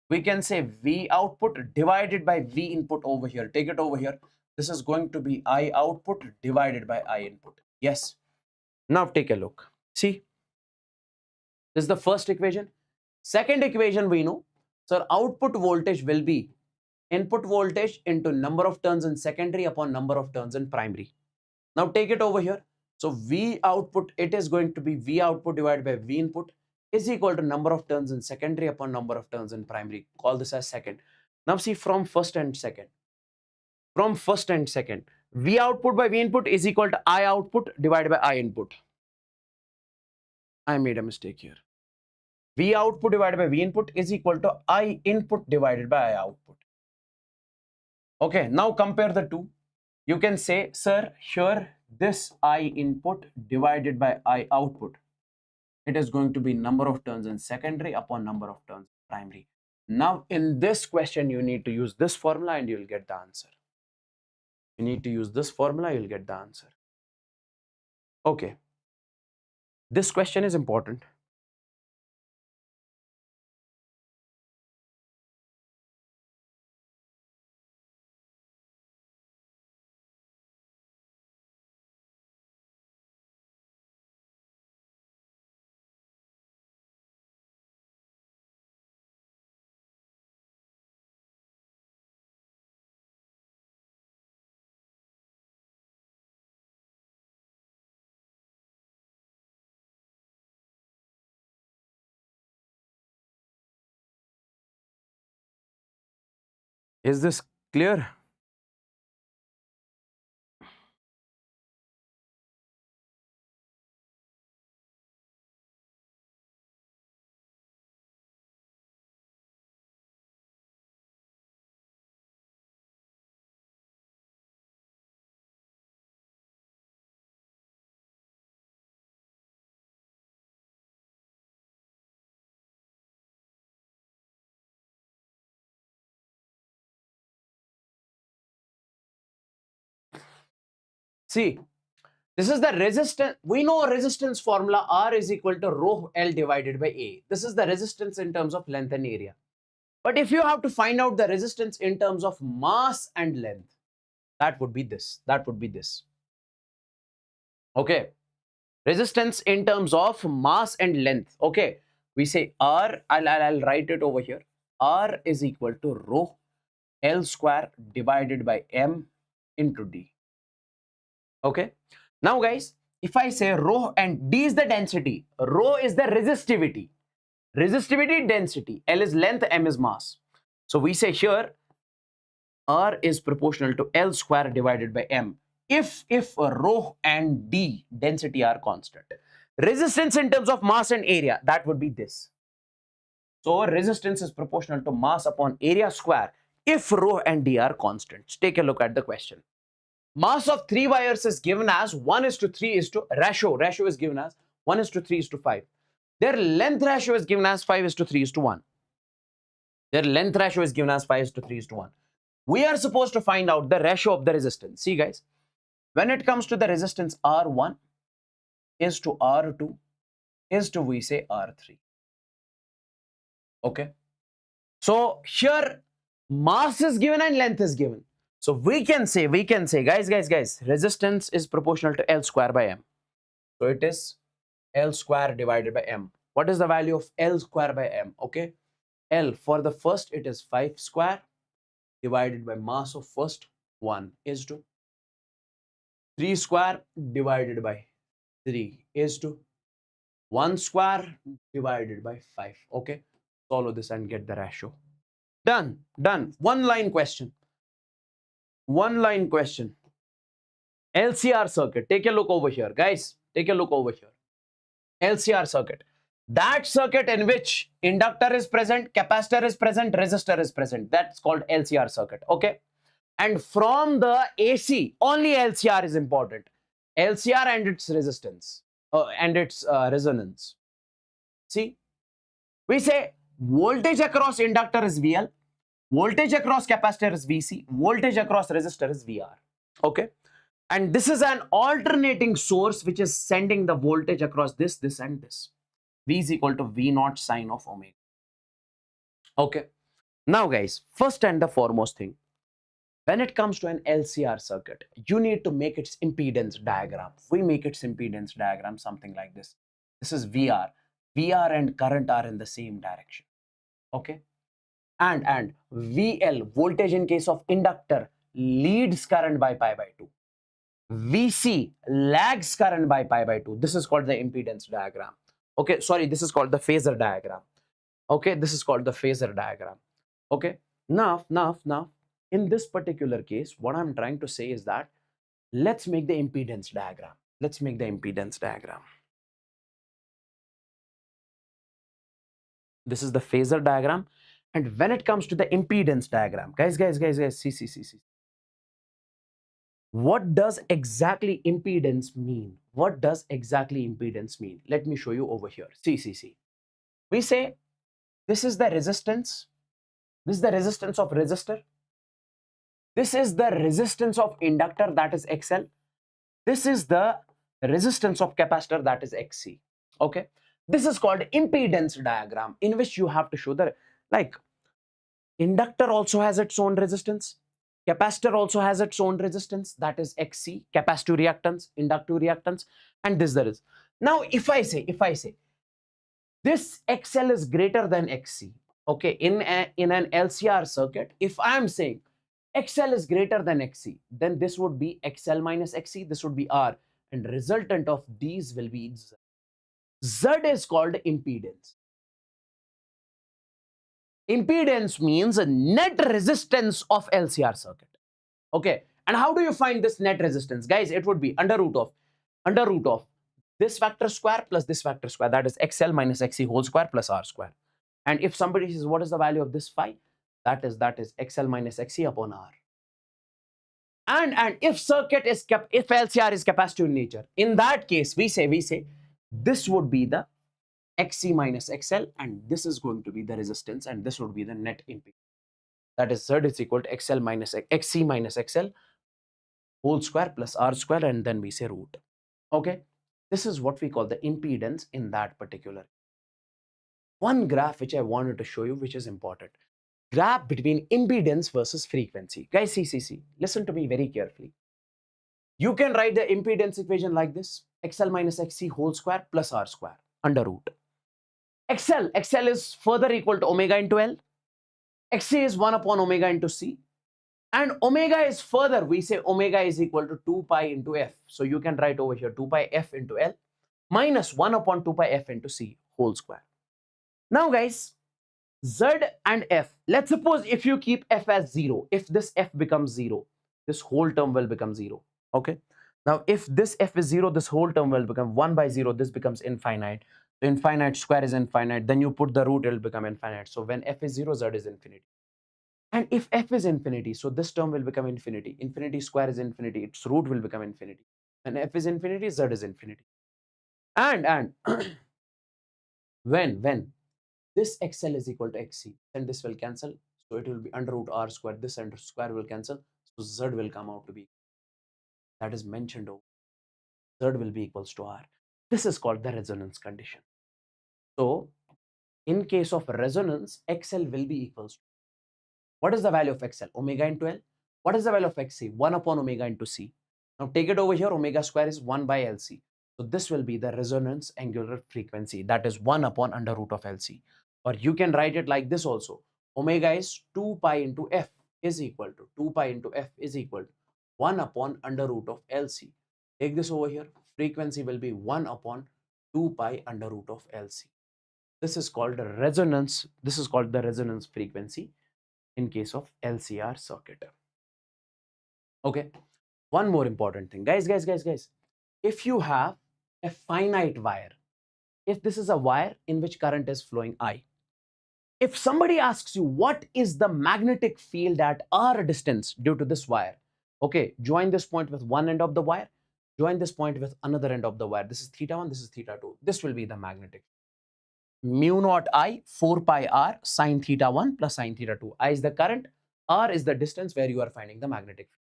we can say V output divided by V input over here. Take it over here. This is going to be I output divided by I input. Yes. Now take a look. See, this is the first equation. Second equation we know. So output voltage will be input voltage into number of turns in secondary upon number of turns in primary. Now take it over here. So V output, it is going to be V output divided by V input is equal to number of turns in secondary upon number of turns in primary. Call this as second. Now see, from first and second, V output by V input is equal to I output divided by I input. I made a mistake here. V output divided by V input is equal to I input divided by I output. Okay, now compare the two. You can say, sir, here this I input divided by I output, it is going to be number of turns in secondary upon number of turns in primary. Now, in this question, you need to use this formula and you'll get the answer. You need to use this formula, you'll get the answer. Okay. This question is important. Is this clear? See, this is the resistance. We know a resistance formula R is equal to rho L divided by A. This is the resistance in terms of length and area. But if you have to find out the resistance in terms of mass and length, that would be this. That would be this. Okay. Resistance in terms of mass and length. Okay. We say R, I'll write it over here. R is equal to rho L square divided by M into D. Okay. Now guys, if I say rho and D is the density, rho is the resistivity. Resistivity, density. L is length, M is mass. So we say here R is proportional to L square divided by M. If rho and D density are constant. Resistance in terms of mass and area, that would be this. So resistance is proportional to mass upon area square if rho and D are constants. Take a look at the question. Mass of 3 wires is given as 1:3 is to ratio. Ratio is given as 1:3 is to 5. Their length ratio is given as 5:3 is to 1. Their length ratio is given as 5:3 is to 1. We are supposed to find out the ratio of the resistance. See guys, when it comes to the resistance R1 is to R2 is to, we say, R3. Okay. So here mass is given and length is given. So we can say, guys, resistance is proportional to L square by M. So it is L square divided by M. What is the value of L square by M? Okay. L for the first, it is 5 square divided by mass of first 1 is to 3 square divided by 3 is to 1 square divided by 5. Okay. Solve this and get the ratio. Done. Done. One line question. One line question. LCR circuit. Take a look over here, guys. Take a look over here. LCR circuit. That circuit in which inductor is present, capacitor is present, resistor is present. That's called LCR circuit. Okay. And from the AC, only LCR is important. LCR and its resistance and its resonance. See, we say voltage across inductor is VL. Voltage across capacitor is VC. Voltage across resistor is VR. Okay. And this is an alternating source which is sending the voltage across this, this and this. V is equal to V naught sine of omega. Okay. Now guys, first and the foremost thing, when it comes to an LCR circuit, you need to make its impedance diagram. We make its impedance diagram something like this. This is VR. VR and current are in the same direction. Okay. And VL, voltage in case of inductor, leads current by pi by 2. VC lags current by pi by 2. This is called the impedance diagram. Okay, sorry, this is called the phasor diagram. Okay, this is called the phasor diagram. Okay, now, in this particular case, what I'm trying to say is that Let's make the impedance diagram. Let's make the impedance diagram. This is the phasor diagram. And when it comes to the impedance diagram, guys, see. What does exactly impedance mean? What does exactly impedance mean? Let me show you over here. See. We say this is the resistance. This is the resistance of resistor. This is the resistance of inductor, that is XL. This is the resistance of capacitor, that is XC. Okay. This is called impedance diagram, in which you have to show the, like, inductor also has its own resistance. Capacitor also has its own resistance, that is XC, capacitive reactance, inductive reactance, and this there is. Now, if I say this XL is greater than XC, okay, in an LCR circuit, if I am saying XL is greater than XC, then this would be XL minus XC, this would be R, and resultant of these will be Z. Z is called impedance. Impedance means a net resistance of LCR circuit. Okay, and how do you find this net resistance, guys? It would be under root of this factor square plus this factor square, that is XL minus XC whole square plus R square. And if somebody says what is the value of this phi, that is XL minus XC upon R. And if circuit is if LCR is capacitive in nature, in that case we say this would be the XC minus XL, and this is going to be the resistance, and this would be the net impedance. That is Z is equal to XL minus XC minus XL whole square plus R square, and then we say root. Okay, this is what we call the impedance in that particular. One graph which I wanted to show you, which is important. Graph between impedance versus frequency. Guys, see. Listen to me very carefully. You can write the impedance equation like this: XL minus XC whole square plus R square under root. XL is further equal to omega into L. XC is 1 upon omega into C. And omega is further, we say omega is equal to 2 pi into F. So you can write over here 2 pi F into L minus 1 upon 2 pi F into C whole square. Now guys, Z and F, let's suppose if you keep F as 0, if this F becomes 0, this whole term will become 0. Okay. Now if this F is 0, this whole term will become 1 by 0, this becomes infinite. So infinite square is infinite, then you put the root, it will become infinite. So when F is 0, Z is infinity. And if F is infinity, so this term will become infinity. Infinity square is infinity, its root will become infinity. And F is infinity, Z is infinity. And when this XL is equal to XC, then this will cancel. So it will be under root R square. This under square will cancel. So Z will come out to be, that is mentioned over. Z will be equals to R. This is called the resonance condition. So in case of resonance, XL will be equals to, what is the value of XL? Omega into L. What is the value of XC? 1 upon omega into C. Now take it over here. Omega square is 1 by LC. So this will be the resonance angular frequency. That is 1 upon under root of LC. Or you can write it like this also. Omega is 2 pi into F is equal to 2 pi into F is equal to 1 upon under root of LC. Take this over here. Frequency will be 1 upon 2 pi under root of LC. This is called resonance. This is called the resonance frequency in case of LCR circuit. Okay. One more important thing. Guys. If you have a finite wire, if this is a wire in which current is flowing I, if somebody asks you what is the magnetic field at R distance due to this wire, okay, join this point with one end of the wire, join this point with another end of the wire. This is theta1, this is theta2. This will be the magnetic. Mu naught I 4 pi R sine theta1 plus sine theta2. I is the current, R is the distance where you are finding the magnetic field.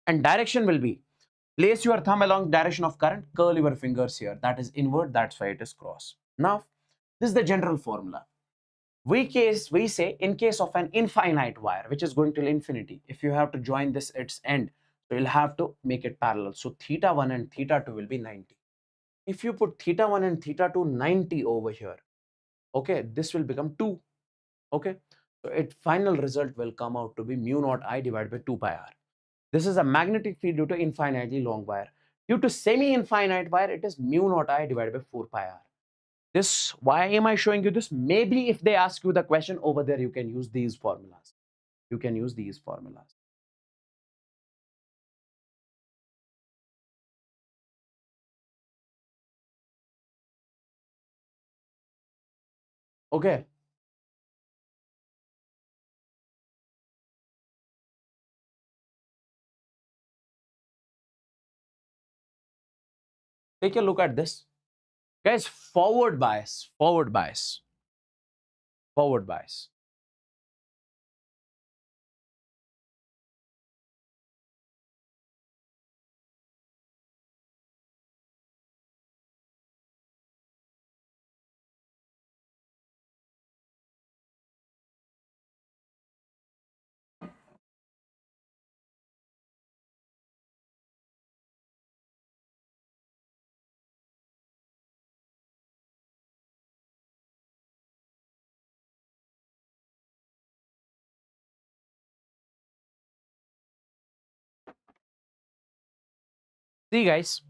And direction will be, place your thumb along direction of current, curl your fingers here. That is inward, that's why it is cross. Now, this is the general formula. We say in case of an infinite wire, which is going till infinity, if you have to join this its end, so you'll have to make it parallel. So theta1 and theta2 will be 90. If you put theta1 and theta2 90 over here, okay, this will become 2. Okay, so its final result will come out to be mu naught I divided by 2 pi R. This is a magnetic field due to infinitely long wire. Due to semi-infinite wire, it is mu naught I divided by 4 pi R. This, why am I showing you this? Maybe if they ask you the question over there, you can use these formulas. You can use these formulas. Okay. Take a look at this. Guys, forward bias, forward bias, forward bias. See, guys,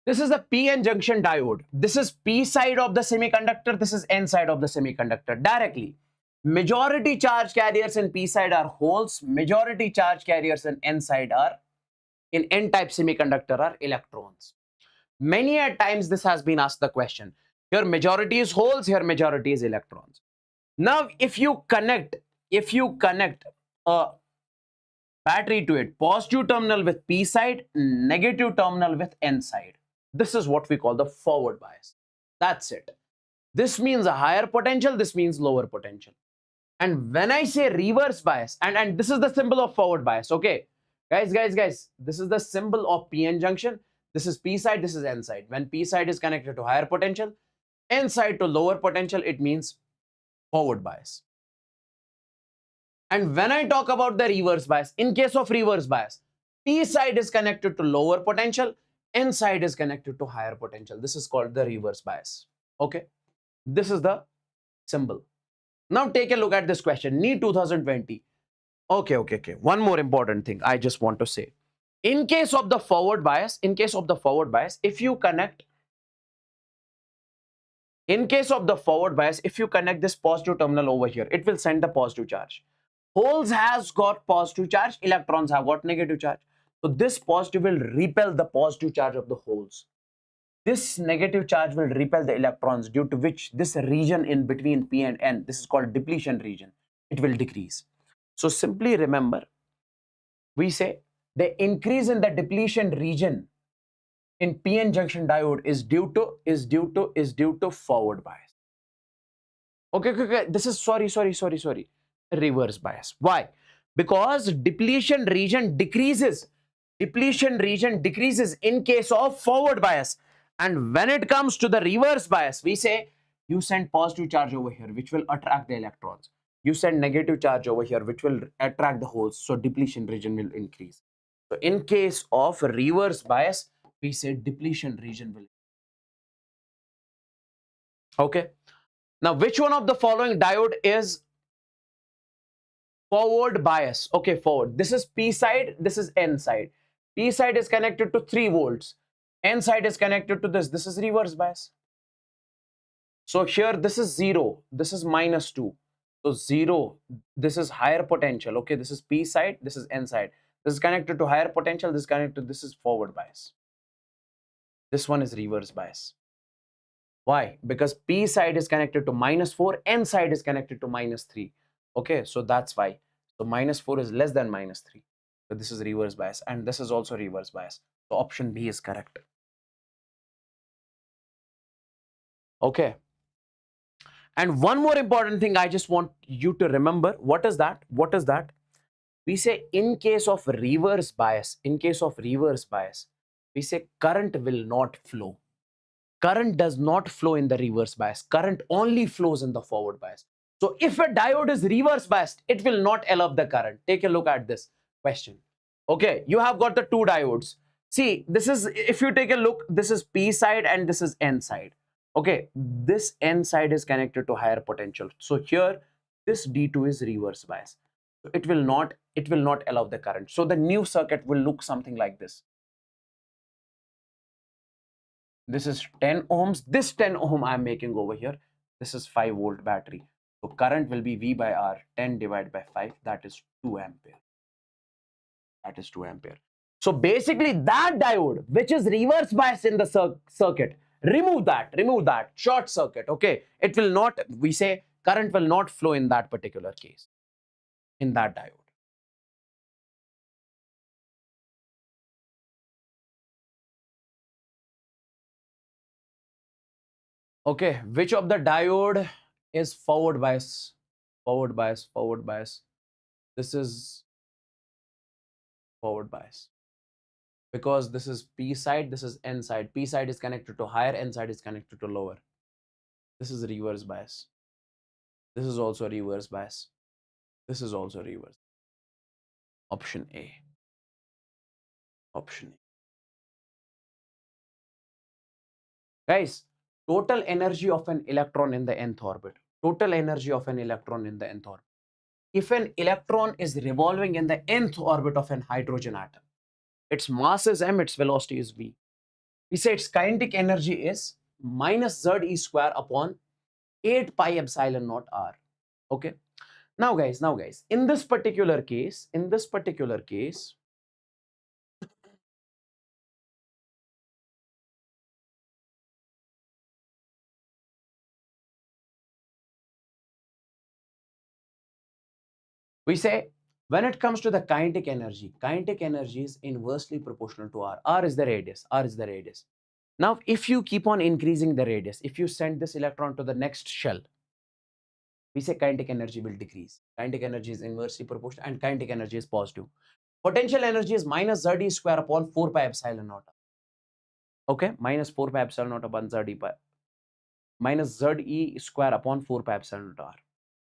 this is the p-n junction diode. This is p side of the semiconductor. This is n side of the semiconductor. Directly, majority charge carriers in p side are holes. Majority charge carriers in n side are, in n-type semiconductor, are electrons. Many a times this has been asked the question. Here majority is holes. Here majority is electrons. Now, if you connect a battery to it, positive terminal with p side, negative terminal with n side. This is what we call the forward bias. That's it. This means a higher potential, this means lower potential. And when I say reverse bias, and this is the symbol of forward bias, okay? Guys, this is the symbol of p-n junction. This is p side, this is n side. When p side is connected to higher potential, n side to lower potential, it means forward bias. And when I talk about the reverse bias, in case of reverse bias, P side is connected to lower potential, N side is connected to higher potential. This is called the reverse bias. Okay. This is the symbol. Now take a look at this question. Neet 2020. Okay. One more important thing I just want to say. In case of the forward bias, if you connect this positive terminal over here, it will send the positive charge. Holes has got positive charge, electrons have got negative charge. So this positive will repel the positive charge of the holes. This negative charge will repel the electrons, due to which this region in between P and N, this is called depletion region, it will decrease. So simply remember, we say the increase in the depletion region in PN junction diode is due to forward bias. Okay. This is sorry. Reverse bias. Why? Because depletion region decreases. Depletion region decreases in case of forward bias. And when it comes to the reverse bias, we say you send positive charge over here, which will attract the electrons. You send negative charge over here, which will attract the holes. So depletion region will increase. So in case of reverse bias, we say depletion region will. Okay. Now, which one of the following diode is forward bias? Okay, forward. This is P side, this is N side. P side is connected to 3 volts. N side is connected to this. This is reverse bias. So here this is 0, this is -2. So 0, this is higher potential. Okay, this is P side, this is N side. This is connected to higher potential, this is connected to, this is forward bias. This one is reverse bias. Why? Because P side is connected to -4, N side is connected to -3. Okay, so that's why. So -4 is less than -3. So this is reverse bias, and this is also reverse bias. So option B is correct. Okay. And one more important thing I just want you to remember. What is that? We say in case of reverse bias, we say current will not flow. Current does not flow in the reverse bias. Current only flows in the forward bias. So if a diode is reverse biased, it will not allow the current. Take a look at this question. Okay, you have got the 2 diodes. See, this is, if you take a look, this is P side and this is N side. Okay, this N side is connected to higher potential. So here, this D2 is reverse bias. So it will not allow the current. So the new circuit will look something like this. This is 10 ohms. This 10 ohm I'm making over here. This is 5-volt battery. So current will be V by R, 10 divided by 5. That is 2 ampere. So basically that diode, which is reverse bias in the circuit, remove that short circuit. Okay, it will not, we say current will not flow in that particular case, in that diode. Okay, which of the diode is forward bias? Forward bias, forward bias. This is forward bias because this is P side, this is N side. P side is connected to higher, N side is connected to lower. This is reverse bias. This is also reverse bias. This is also reverse. Option A. Option A. Guys, total energy of an electron in the nth orbit. Total energy of an electron in the nth orbit. If an electron is revolving in the nth orbit of an hydrogen atom, its mass is m, its velocity is v. We say its kinetic energy is minus ZE square upon 8 pi epsilon naught r. Okay. Now guys, in this particular case, we say when it comes to the kinetic energy is inversely proportional to r. R is the radius. R is the radius. Now, if you keep on increasing the radius, if you send this electron to the next shell, we say kinetic energy will decrease. Kinetic energy is inversely proportional and kinetic energy is positive. Potential energy is minus ZE square upon 4 pi epsilon naught. Okay, minus 4 pi epsilon naught upon ZE pi, minus ZE square upon 4 pi epsilon naught r.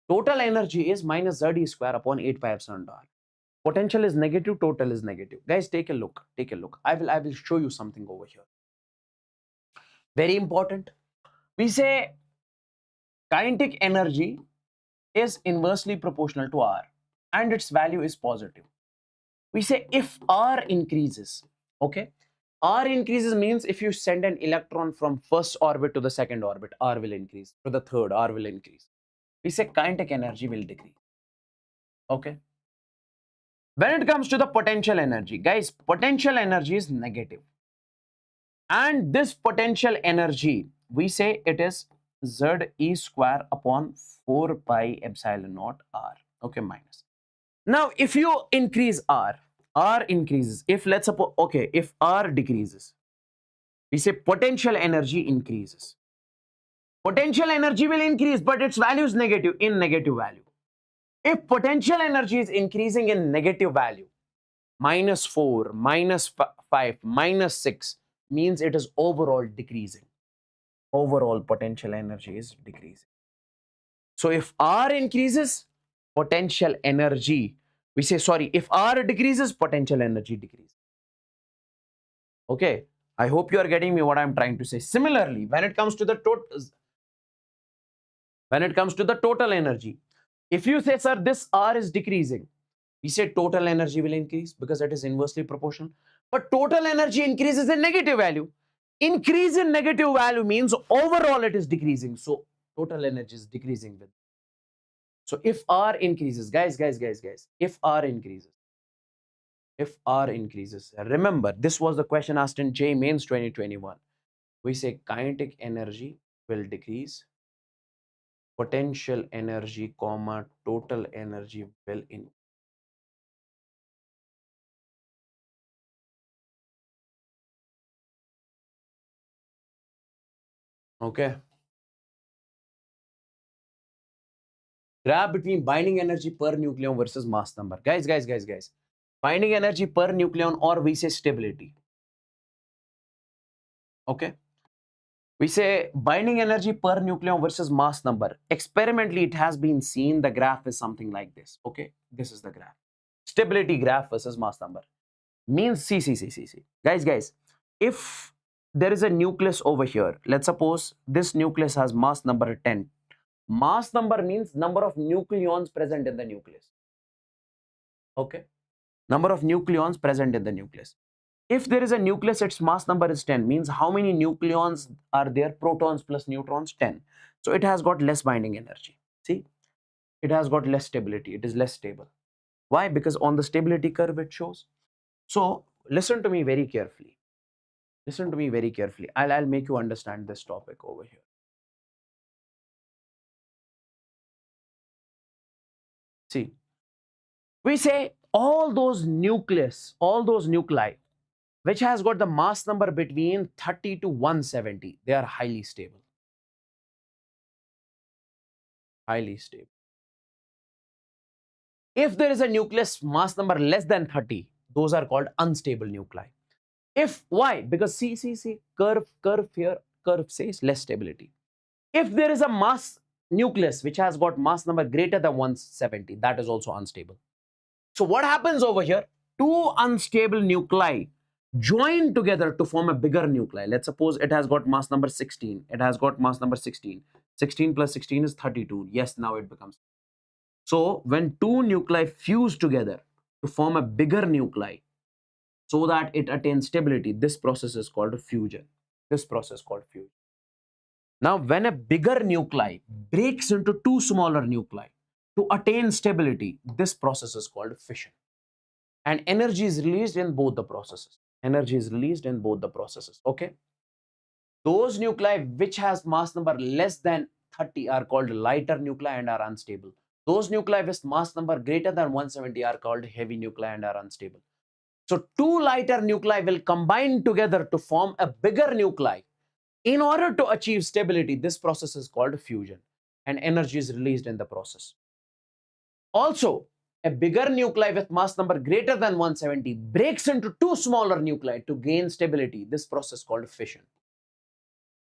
Total energy is minus ZE square upon 8 pi epsilon naught r. Potential is negative, total is negative. Guys, take a look. Take a look. I will show you something over here. Very important. We say kinetic energy is inversely proportional to R and its value is positive. We say if R increases, okay, R increases means if you send an electron from first orbit to the second orbit, R will increase. To the third, R will increase. We say kinetic energy will decrease. Okay. When it comes to the potential energy, guys, potential energy is negative. And this potential energy, we say it is ZE square upon 4 pi epsilon naught R. Okay, minus. Now, if you increase R, R increases. If let's suppose, okay, if R decreases, we say potential energy increases. Potential energy will increase, but its value is negative, in negative value. If potential energy is increasing in negative value, minus 4, minus 5, minus 6, means it is overall decreasing. Overall potential energy is decreasing. So if R increases, potential energy, we say, sorry, if R decreases, potential energy decreases. Okay, I hope you are getting me what I'm trying to say. Similarly, when it comes to the total energy, if you say, sir, this R is decreasing, we say total energy will increase because it is inversely proportional. But total energy increases in negative value. Increase in negative value means overall it is decreasing. So total energy is decreasing with. So if R increases, guys, if R increases, remember this was the question asked in J Mains 2021. We say kinetic energy will decrease, potential energy, comma, total energy will increase. Okay. Graph between binding energy per nucleon versus mass number. Guys. Binding energy per nucleon, or we say stability. Okay. We say binding energy per nucleon versus mass number. Experimentally, it has been seen the graph is something like this. Okay. This is the graph. Stability graph versus mass number. Means, see. Guys. If there is a nucleus over here, let's suppose this nucleus has mass number 10. Mass number means number of nucleons present in the nucleus. Okay. Number of nucleons present in the nucleus. If there is a nucleus, its mass number is 10, means how many nucleons are there? Protons plus neutrons, 10. So it has got less binding energy. See, it has got less stability. It is less stable. Why? Because on the stability curve it shows. So listen to me very carefully. Listen to me very carefully. I'll make you understand this topic over here. See, we say all those nuclei, which has got the mass number between 30 to 170, they are highly stable. Highly stable. If there is a nucleus mass number less than 30, those are called unstable nuclei. If why? Because see, curve here, curve says less stability. If there is a mass nucleus which has got mass number greater than 170, that is also unstable. So what happens over here? Two unstable nuclei join together to form a bigger nuclei. Let's suppose it has got mass number 16. It has got mass number 16. 16 plus 16 is 32. Yes, now it becomes. So when two nuclei fuse together to form a bigger nuclei so that it attains stability, this process is called fusion. This process is called fusion. Now, when a bigger nuclei breaks into two smaller nuclei to attain stability, this process is called fission. And energy is released in both the processes. Energy is released in both the processes. Okay. Those nuclei which has mass number less than 30 are called lighter nuclei and are unstable. Those nuclei with mass number greater than 170 are called heavy nuclei and are unstable. So two lighter nuclei will combine together to form a bigger nuclei. In order to achieve stability, this process is called fusion, and energy is released in the process. Also, a bigger nuclei with mass number greater than 170 breaks into two smaller nuclei to gain stability. This process is called fission.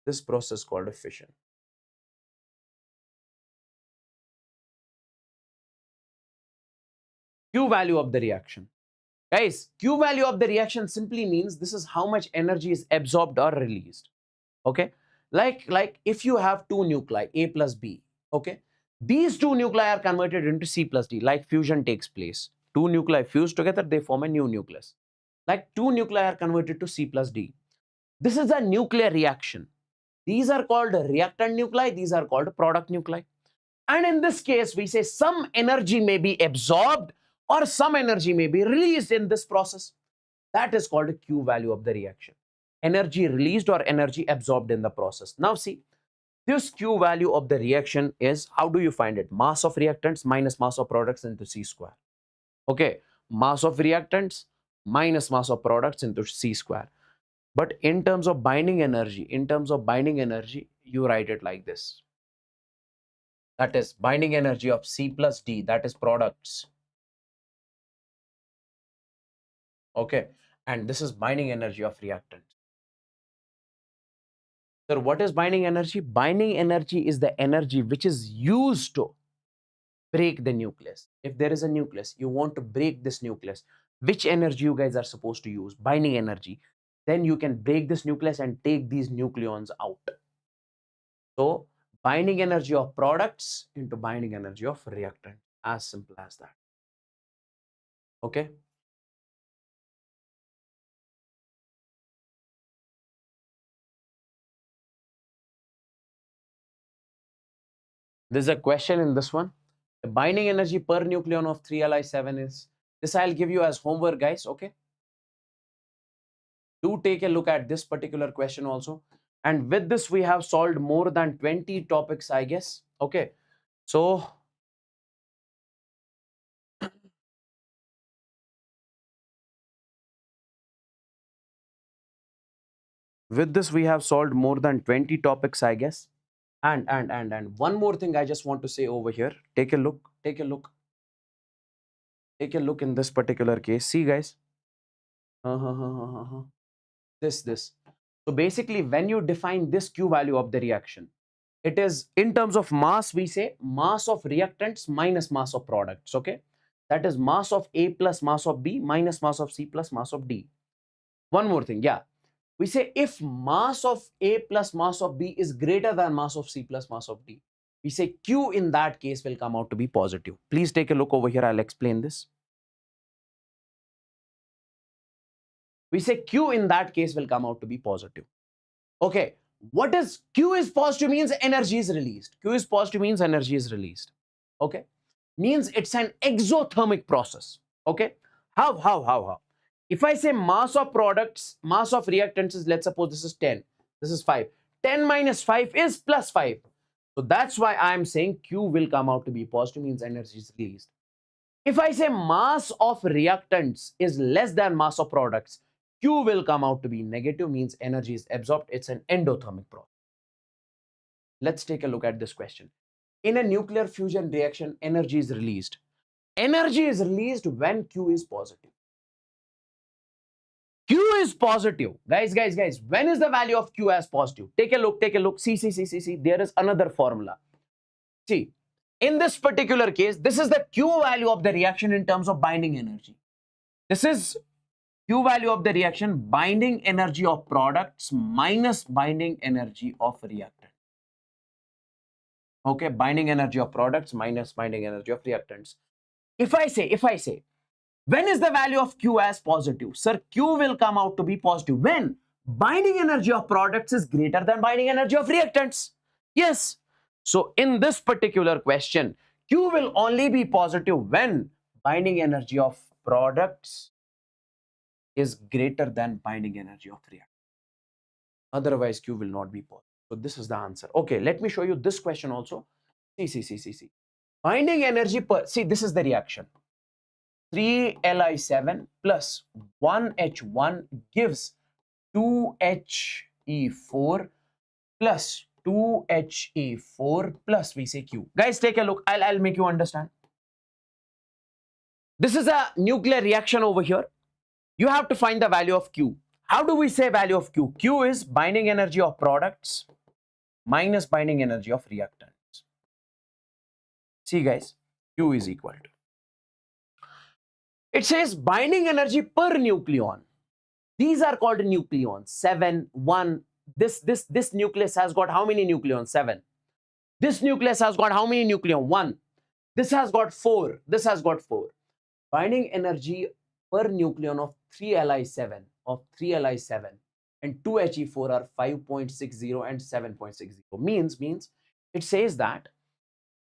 This process is called fission. Q value of the reaction. Guys, Q value of the reaction simply means this is how much energy is absorbed or released. Okay, like if you have two nuclei, A plus B, okay, these two nuclei are converted into C plus D, like fusion takes place. Two nuclei fuse together, they form a new nucleus. Like two nuclei are converted to C plus D. This is a nuclear reaction. These are called reactant nuclei, these are called product nuclei. And in this case, we say some energy may be absorbed or some energy may be released in this process. That is called Q value of the reaction. Energy released or energy absorbed in the process. Now see, this Q value of the reaction is, how do you find it? Mass of reactants minus mass of products into C square. Okay, mass of reactants minus mass of products into C square. But in terms of binding energy, you write it like this. That is binding energy of C plus D, that is products. Okay, and this is binding energy of reactants. So what is binding energy? Binding energy is the energy which is used to break the nucleus. If there is a nucleus, you want to break this nucleus. Which energy you guys are supposed to use? Binding energy. Then you can break this nucleus and take these nucleons out. So binding energy of products into binding energy of reactant. As simple as that. Okay. There's a question in this one. The binding energy per nucleon of 3Li7 is, this I'll give you as homework, guys. Okay. Do take a look at this particular question also. And with this, we have solved more than 20 topics, I guess. Okay. So with this, we have solved more than 20 topics, I guess. And one more thing I just want to say over here. Take a look. Take a look in this particular case. See, guys. This. So basically, when you define this Q value of the reaction, it is in terms of mass, we say mass of reactants minus mass of products. Okay. That is mass of A plus mass of B minus mass of C plus mass of D. One more thing. Yeah. We say if mass of A plus mass of B is greater than mass of C plus mass of D, we say Q in that case will come out to be positive. Please take a look over here. I'll explain this. We say Q in that case will come out to be positive. Okay. What is Q is positive means energy is released. Q is positive means energy is released. Okay. Means it's an exothermic process. Okay. How? If I say mass of products, mass of reactants is, let's suppose this is 10, this is 5. 10 minus 5 is plus 5. So that's why I'm saying Q will come out to be positive, means energy is released. If I say mass of reactants is less than mass of products, Q will come out to be negative, means energy is absorbed. It's an endothermic process. Let's take a look at this question. In a nuclear fusion reaction, energy is released. Energy is released when Q is positive. Q is positive. Guys, when is the value of Q as positive? Take a look. See. There is another formula. See, in this particular case, this is the Q value of the reaction in terms of binding energy. This is Q value of the reaction, binding energy of products minus binding energy of reactant. Okay, binding energy of products minus binding energy of reactants. If I say, when is the value of Q as positive? Sir, Q will come out to be positive when binding energy of products is greater than binding energy of reactants. Yes. So in this particular question, Q will only be positive when binding energy of products is greater than binding energy of reactants. Otherwise, Q will not be positive. So this is the answer. Okay, let me show you this question also. See. Binding energy per, see, this is the reaction. 3Li7 plus 1H1 gives 2He4 plus 2He4 plus, we say Q. Guys, take a look. I'll make you understand. This is a nuclear reaction over here. You have to find the value of Q. How do we say value of Q? Q is binding energy of products minus binding energy of reactants. See guys, Q is equal to. It says binding energy per nucleon. These are called nucleons. 7, 1. This nucleus has got how many nucleons? 7. This nucleus has got how many nucleons? 1. This has got 4. This has got 4. Binding energy per nucleon of 3Li7 and 2He4 are 5.60 and 7.60. Means it says that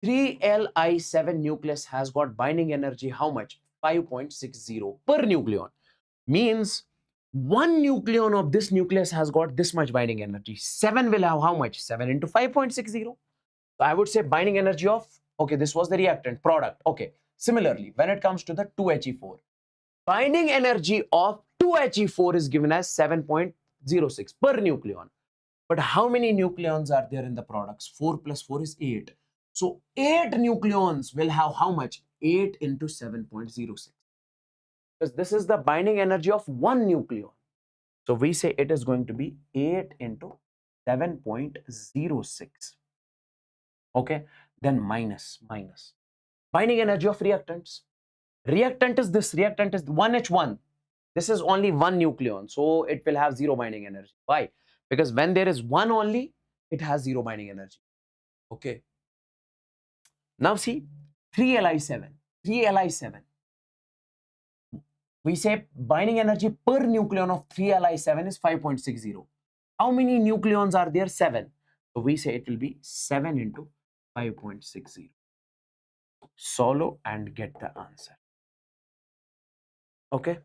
3Li7 nucleus has got binding energy how much? 5.60 per nucleon. Means one nucleon of this nucleus has got this much binding energy. 7 will have how much? 7 into 5.60. So I would say binding energy of, okay, this was the reactant product. Okay. Similarly, when it comes to the 2He4, binding energy of 2He4 is given as 7.06 per nucleon. But how many nucleons are there in the products? 4 plus 4 is 8. So 8 nucleons will have how much? 8 into 7.06. Because this is the binding energy of one nucleon. So we say it is going to be 8 into 7.06. Okay. Then minus. Binding energy of reactants. Reactant is this. Reactant is 1H1. This is only one nucleon. So it will have 0 binding energy. Why? Because when there is one only, it has 0 binding energy. Okay. Now see, 3Li7. We say binding energy per nucleon of 3Li7 is 5.60. How many nucleons are there? 7. So we say it will be 7 into 5.60. Solve and get the answer. Okay.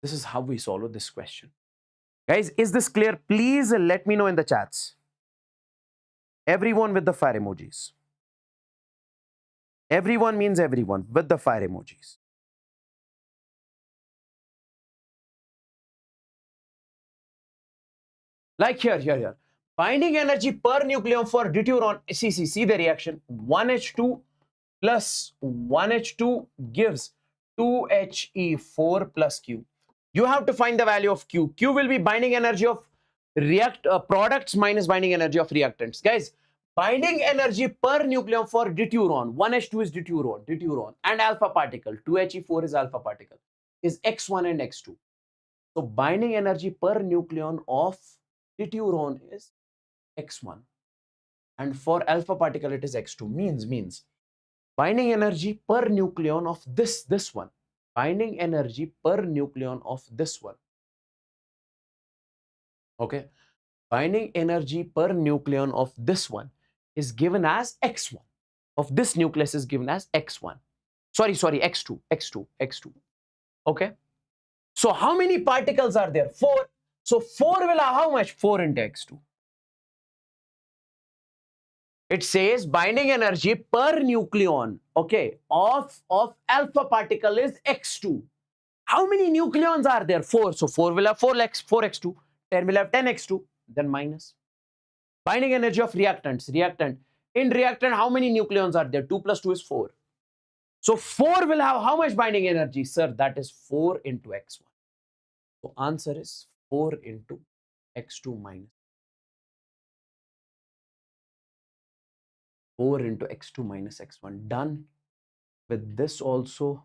This is how we solve this question. Guys, is this clear? Please let me know in the chats. Everyone with the fire emojis. Everyone means everyone with the fire emojis. Like here. Binding energy per nucleon for deuteron. See the reaction. 1H2 plus 1H2 gives 2He4 plus Q. You have to find the value of Q. Q will be binding energy of products minus binding energy of reactants. Guys, binding energy per nucleon for deuteron. 1H2 is deuteron and alpha particle. 2He4 is alpha particle. Is X1 and X2. So binding energy per nucleon of deuteron is X1. And for alpha particle it is X2. Means binding energy per nucleon of this one. Binding energy per nucleon of this one. Okay. Binding energy per nucleon of this one is given as X1. Of this nucleus is given as X1. Sorry, X2. Okay. So how many particles are there? 4. So 4 will have how much? 4 into x2. It says binding energy per nucleon, okay, of alpha particle is x2. How many nucleons are there? 4. So 4 will have 4x2. 10 will have 10x2. Then minus. Binding energy of reactants. Reactant. In reactant, how many nucleons are there? 2 plus 2 is 4. So 4 will have how much binding energy? Sir, that is 4 into x1. So answer is 4 into x2 minus 4 into x2 minus x1. Done with this also,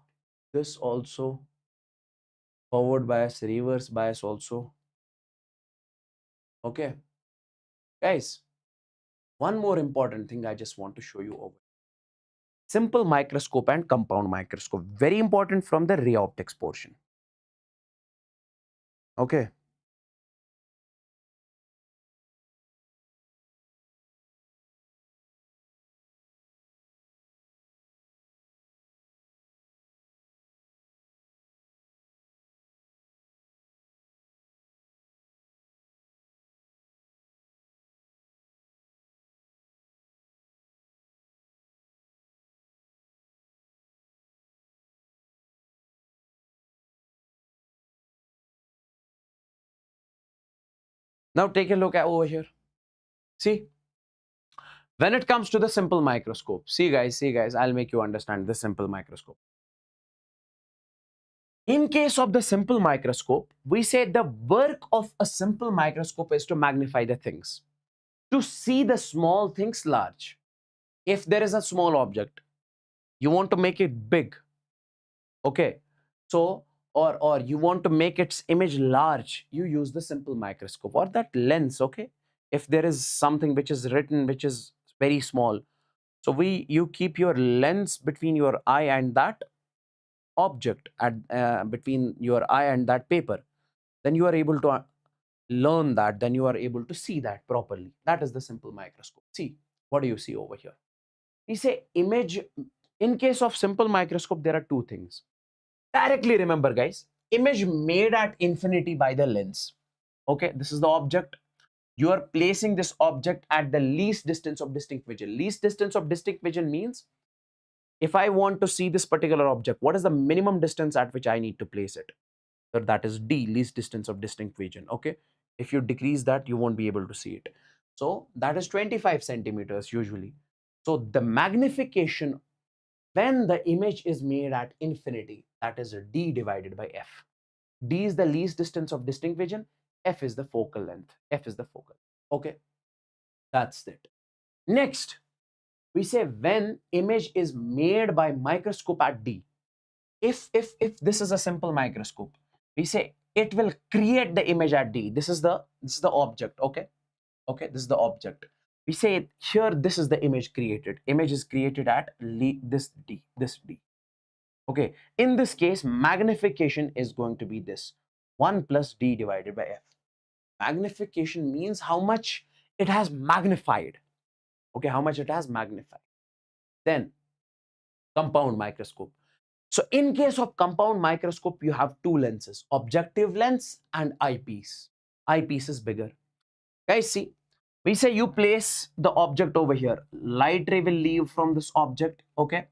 forward bias, reverse bias also. Okay, guys, one more important thing I just want to show you over. Simple microscope and compound microscope. Very important from the ray optics portion. Okay. Now take a look at over here. See, when it comes to the simple microscope, see guys, I'll make you understand the simple microscope. In case of the simple microscope, we say the work of a simple microscope is to magnify the things, to see the small things large. If there is a small object, you want to make it big, okay? So, or you want to make its image large, you use the simple microscope or that lens, okay? If there is something which is written, which is very small, so you keep your lens between your eye and that object, at between your eye and that paper, then you are able to learn that, then you are able to see that properly. That is the simple microscope. See, what do you see over here? We say image. In case of simple microscope, there are two things. Directly remember, guys, image made at infinity by the lens. Okay, this is the object. You are placing this object at the least distance of distinct vision. Least distance of distinct vision means if I want to see this particular object, what is the minimum distance at which I need to place it? So that is D, least distance of distinct vision. Okay, if you decrease that, you won't be able to see it. So that is 25 centimeters usually. So the magnification when the image is made at infinity, that is D divided by F. D is the least distance of distinct vision. F is the focal length. F is the focal. Okay, that's it. Next, we say when image is made by microscope at D. If this is a simple microscope, we say it will create the image at D. This is the object. Okay, okay, this is the object. We say here this is the image created. Image is created at this D. Okay, in this case, magnification is going to be this 1 plus D divided by F. Magnification means how much it has magnified. Okay, how much it has magnified. Then compound microscope. So in case of compound microscope, you have two lenses, objective lens and eyepiece. Eyepiece is bigger. Guys, see, we say you place the object over here. Light ray will leave from this object, okay?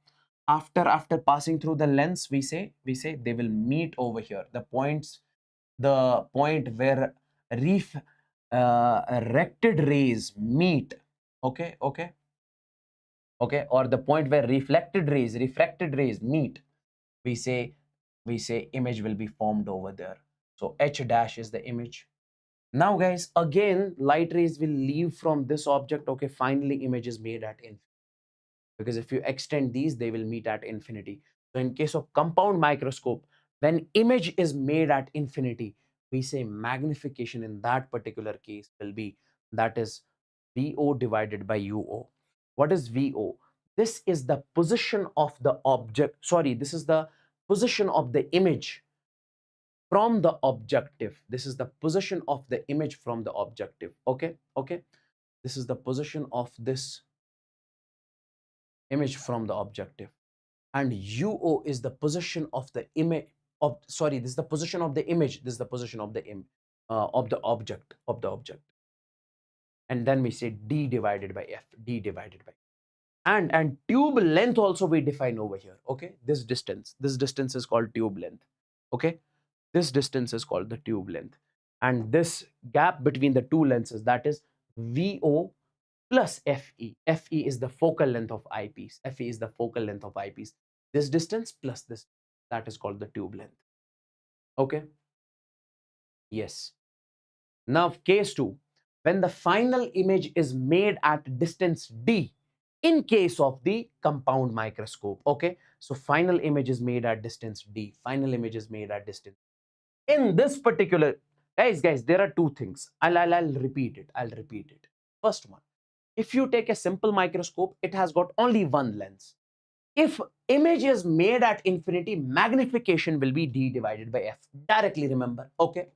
After passing through the lens, we say they will meet over here. The point where refracted rays meet, okay, or the point where refracted rays meet, we say image will be formed over there. So H dash is the image. Now guys, again light rays will leave from this object. Okay, finally image is made at infinity, because if you extend these, they will meet at infinity. So in case of compound microscope, when image is made at infinity, we say magnification in that particular case will be, that is VO divided by UO. What is VO? This is the position of the object, sorry, this is the position of the image from the objective. This is the position of the image from the objective. Okay, okay, this is the position of this image from the objective, and UO is the position of the image sorry, this is the position of the image, this is the position of the of the object, and then we say d divided by f, d divided by, and tube length also we define over here. Okay, this distance is called tube length. Okay, this distance is called the tube length, and this gap between the two lenses, that is VO plus FE. FE is the focal length of eyepiece. FE is the focal length of eyepiece. This distance plus this, that is called the tube length. Okay, yes. Now case 2, when the final image is made at distance D in case of the compound microscope. Okay, so final image is made at distance D. Final image is made at distance. In this particular, guys, there are two things. I'll repeat it. I'll repeat it. First one, if you take a simple microscope, it has got only one lens. If image is made at infinity, magnification will be D divided by F. Directly remember. Okay.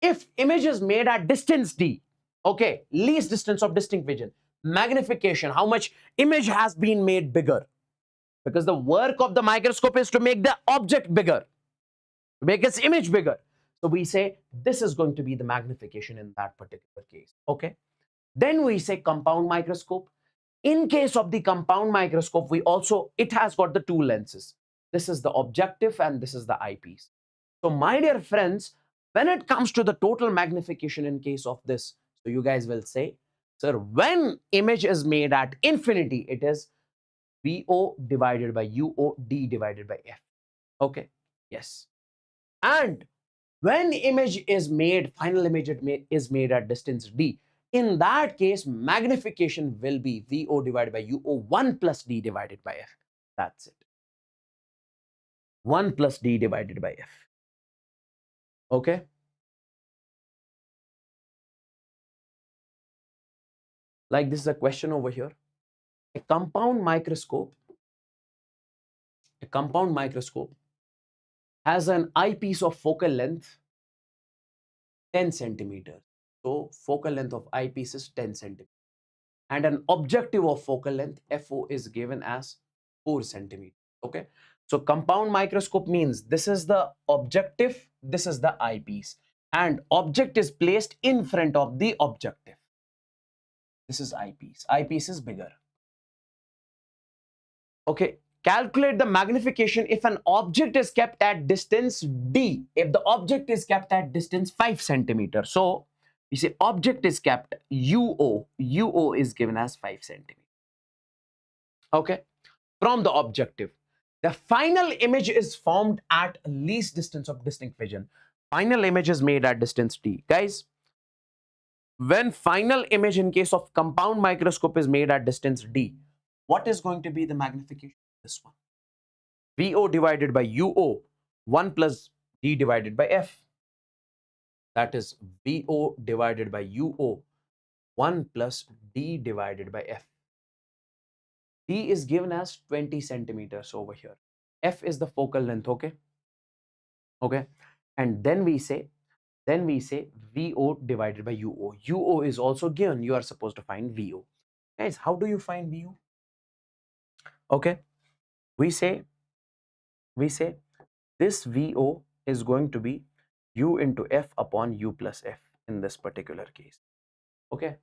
If image is made at distance D, okay, least distance of distinct vision, magnification, how much image has been made bigger? Because the work of the microscope is to make the object bigger, to make its image bigger. So we say this is going to be the magnification in that particular case. Okay. Then we say compound microscope. In case of the compound microscope, it has got the two lenses. This is the objective and this is the eyepiece. So my dear friends, when it comes to the total magnification in case of this, so you guys will say, sir, when image is made at infinity, it is VO divided by UO, D divided by F. Okay, yes. And when image is made, final image is made at distance D, in that case, magnification will be VO divided by UO, 1 plus D divided by F. That's it. 1 plus D divided by F. Okay. Like this is a question over here. A compound microscope has an eyepiece of focal length 10 centimeters. So focal length of eyepiece is 10 centimeters. And an objective of focal length FO is given as 4 centimeters. Okay. So compound microscope means this is the objective, this is the eyepiece, and object is placed in front of the objective. This is eyepiece. Eyepiece is bigger. Okay. Calculate the magnification if an object is kept at distance D. If the object is kept at distance 5 centimeters. So we say object is kept UO. UO is given as 5 centimeters. Okay. From the objective, the final image is formed at least distance of distinct vision. Final image is made at distance D. Guys, when final image in case of compound microscope is made at distance D, what is going to be the magnification? This one. VO divided by UO, 1 plus D divided by F. That is VO divided by UO, 1 plus D divided by F. D is given as 20 centimeters over here. F is the focal length, okay? Okay. And then we say VO divided by UO. UO is also given. You are supposed to find VO. Guys, how do you find VO? Okay. We say this VO is going to be U into F upon U plus F in this particular case. Okay.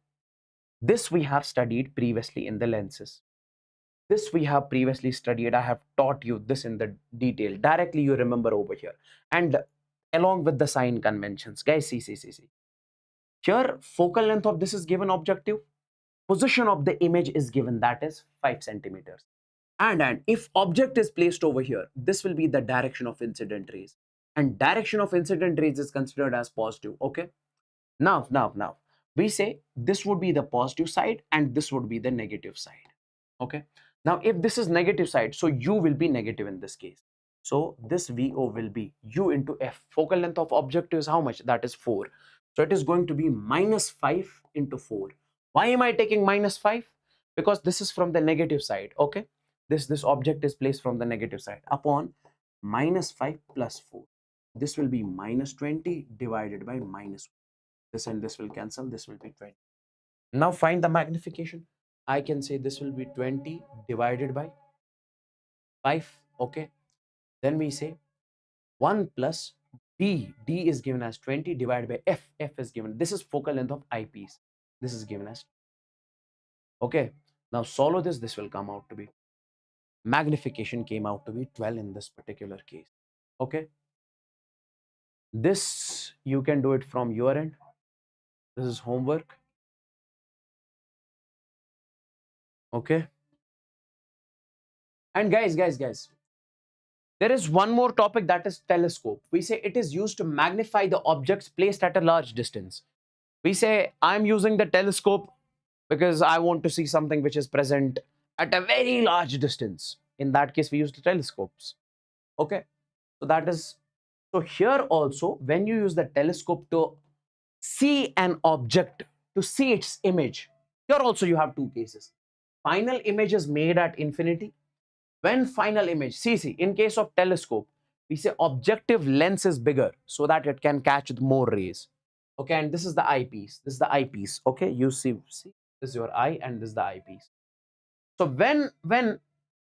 This we have studied previously in the lenses. This we have previously studied. I have taught you this in the detail. Directly you remember over here. And along with the sign conventions. Guys, see. Here, focal length of this is given objective. Position of the image is given, that is 5 centimeters. And if object is placed over here, this will be the direction of incident rays. And direction of incident rays is considered as positive. Okay. Now, we say this would be the positive side and this would be the negative side. Okay. Now, if this is negative side, so U will be negative in this case. So this VO will be U into F. Focal length of objective is how much? That is 4. So it is going to be minus 5 into 4. Why am I taking minus 5? Because this is from the negative side. Okay. This object is placed from the negative side upon minus 5 plus 4. This will be minus 20 divided by minus 1. This and this will cancel. This will be 20. Now find the magnification. I can say this will be 20 divided by 5. Okay. Then we say 1 plus D is given as 20 divided by F is given. This is focal length of eyepiece. This is given as, okay. Now solve this. This will come out to be, magnification came out to be 12 in this particular case. Okay. This you can do it from your end. This is homework. Okay. And guys, there is one more topic, that is telescope. We say it is used to magnify the objects placed at a large distance. We say I'm using the telescope because I want to see something which is present at a very large distance. In that case, we use the telescopes. Okay. So that is, so here also, when you use the telescope to see an object, to see its image, here also you have two cases. Final image is made at infinity. When final image, see, in case of telescope, we say objective lens is bigger so that it can catch more rays. Okay, and this is the eyepiece. This is the eyepiece. Okay, you see, this is your eye and this is the eyepiece. So when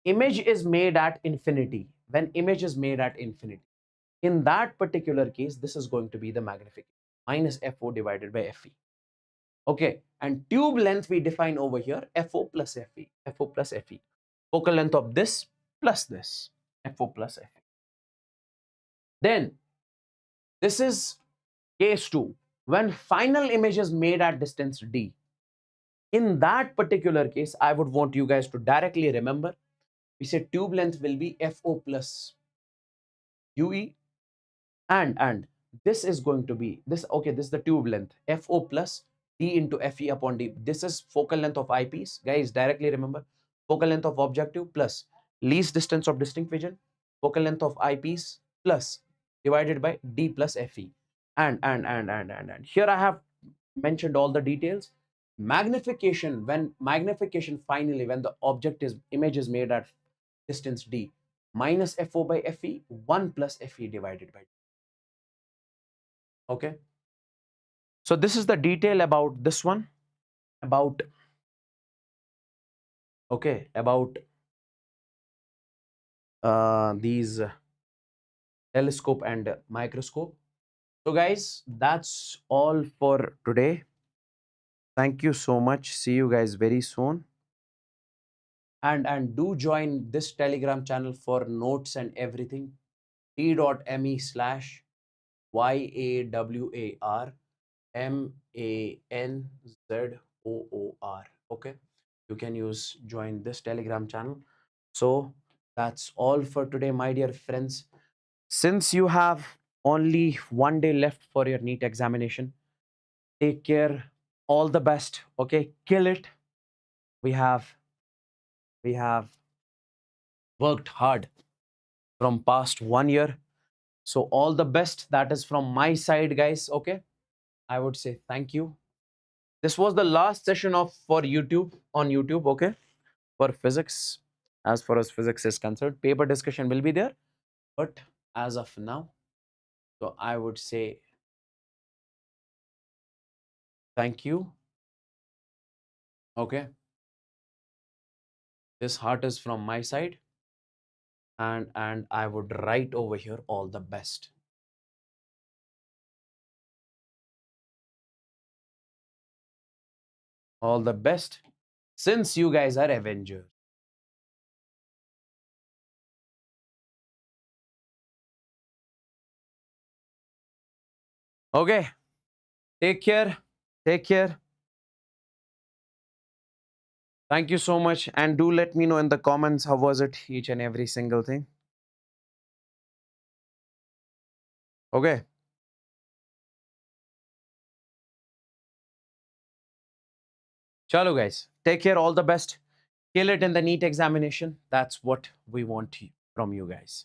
image is made at infinity, when image is made at infinity, in that particular case, this is going to be the magnification, minus FO divided by FE. Okay, and tube length we define over here, FO plus FE, FO plus FE. Focal length of this plus this, FO plus FE. Then this is case 2, when final image is made at distance D. In that particular case, I would want you guys to directly remember, we say tube length will be FO plus UE, and this is going to be this. Okay, this is the tube length, FO plus D into FE upon D. This is focal length of eyepiece. Guys, directly remember, focal length of objective plus least distance of distinct vision, focal length of eyepiece plus divided by D plus FE. And here I have mentioned all the details. Magnification, when magnification finally, when the object is image is made at distance D, minus FO by FE, 1 plus FE divided by D. Okay. So this is the detail about this one, about, okay, about these telescope and microscope. So guys, that's all for today. Thank you so much. See you guys very soon. And do join this Telegram channel for notes and everything. t.me/YAWARMANZOOR. Okay, you can join this Telegram channel. So that's all for today, my dear friends. Since you have only one day left for your NEET examination, take care. All the best. Okay, kill it. We have worked hard from past 1 year. So all the best. That is from my side, guys. Okay, I would say thank you. This was the last session of for YouTube on YouTube. Okay, for physics, as far as physics is concerned, paper discussion will be there, but as of now, so I would say thank you. Okay, this heart is from my side, and I would write over here all the best. All the best, since you guys are Avengers. Okay, take care. Take care. Thank you so much. And do let me know in the comments how was it, each and every single thing. Okay. Chalo guys. Take care. All the best. Kill it in the NEET examination. That's what we want from you guys.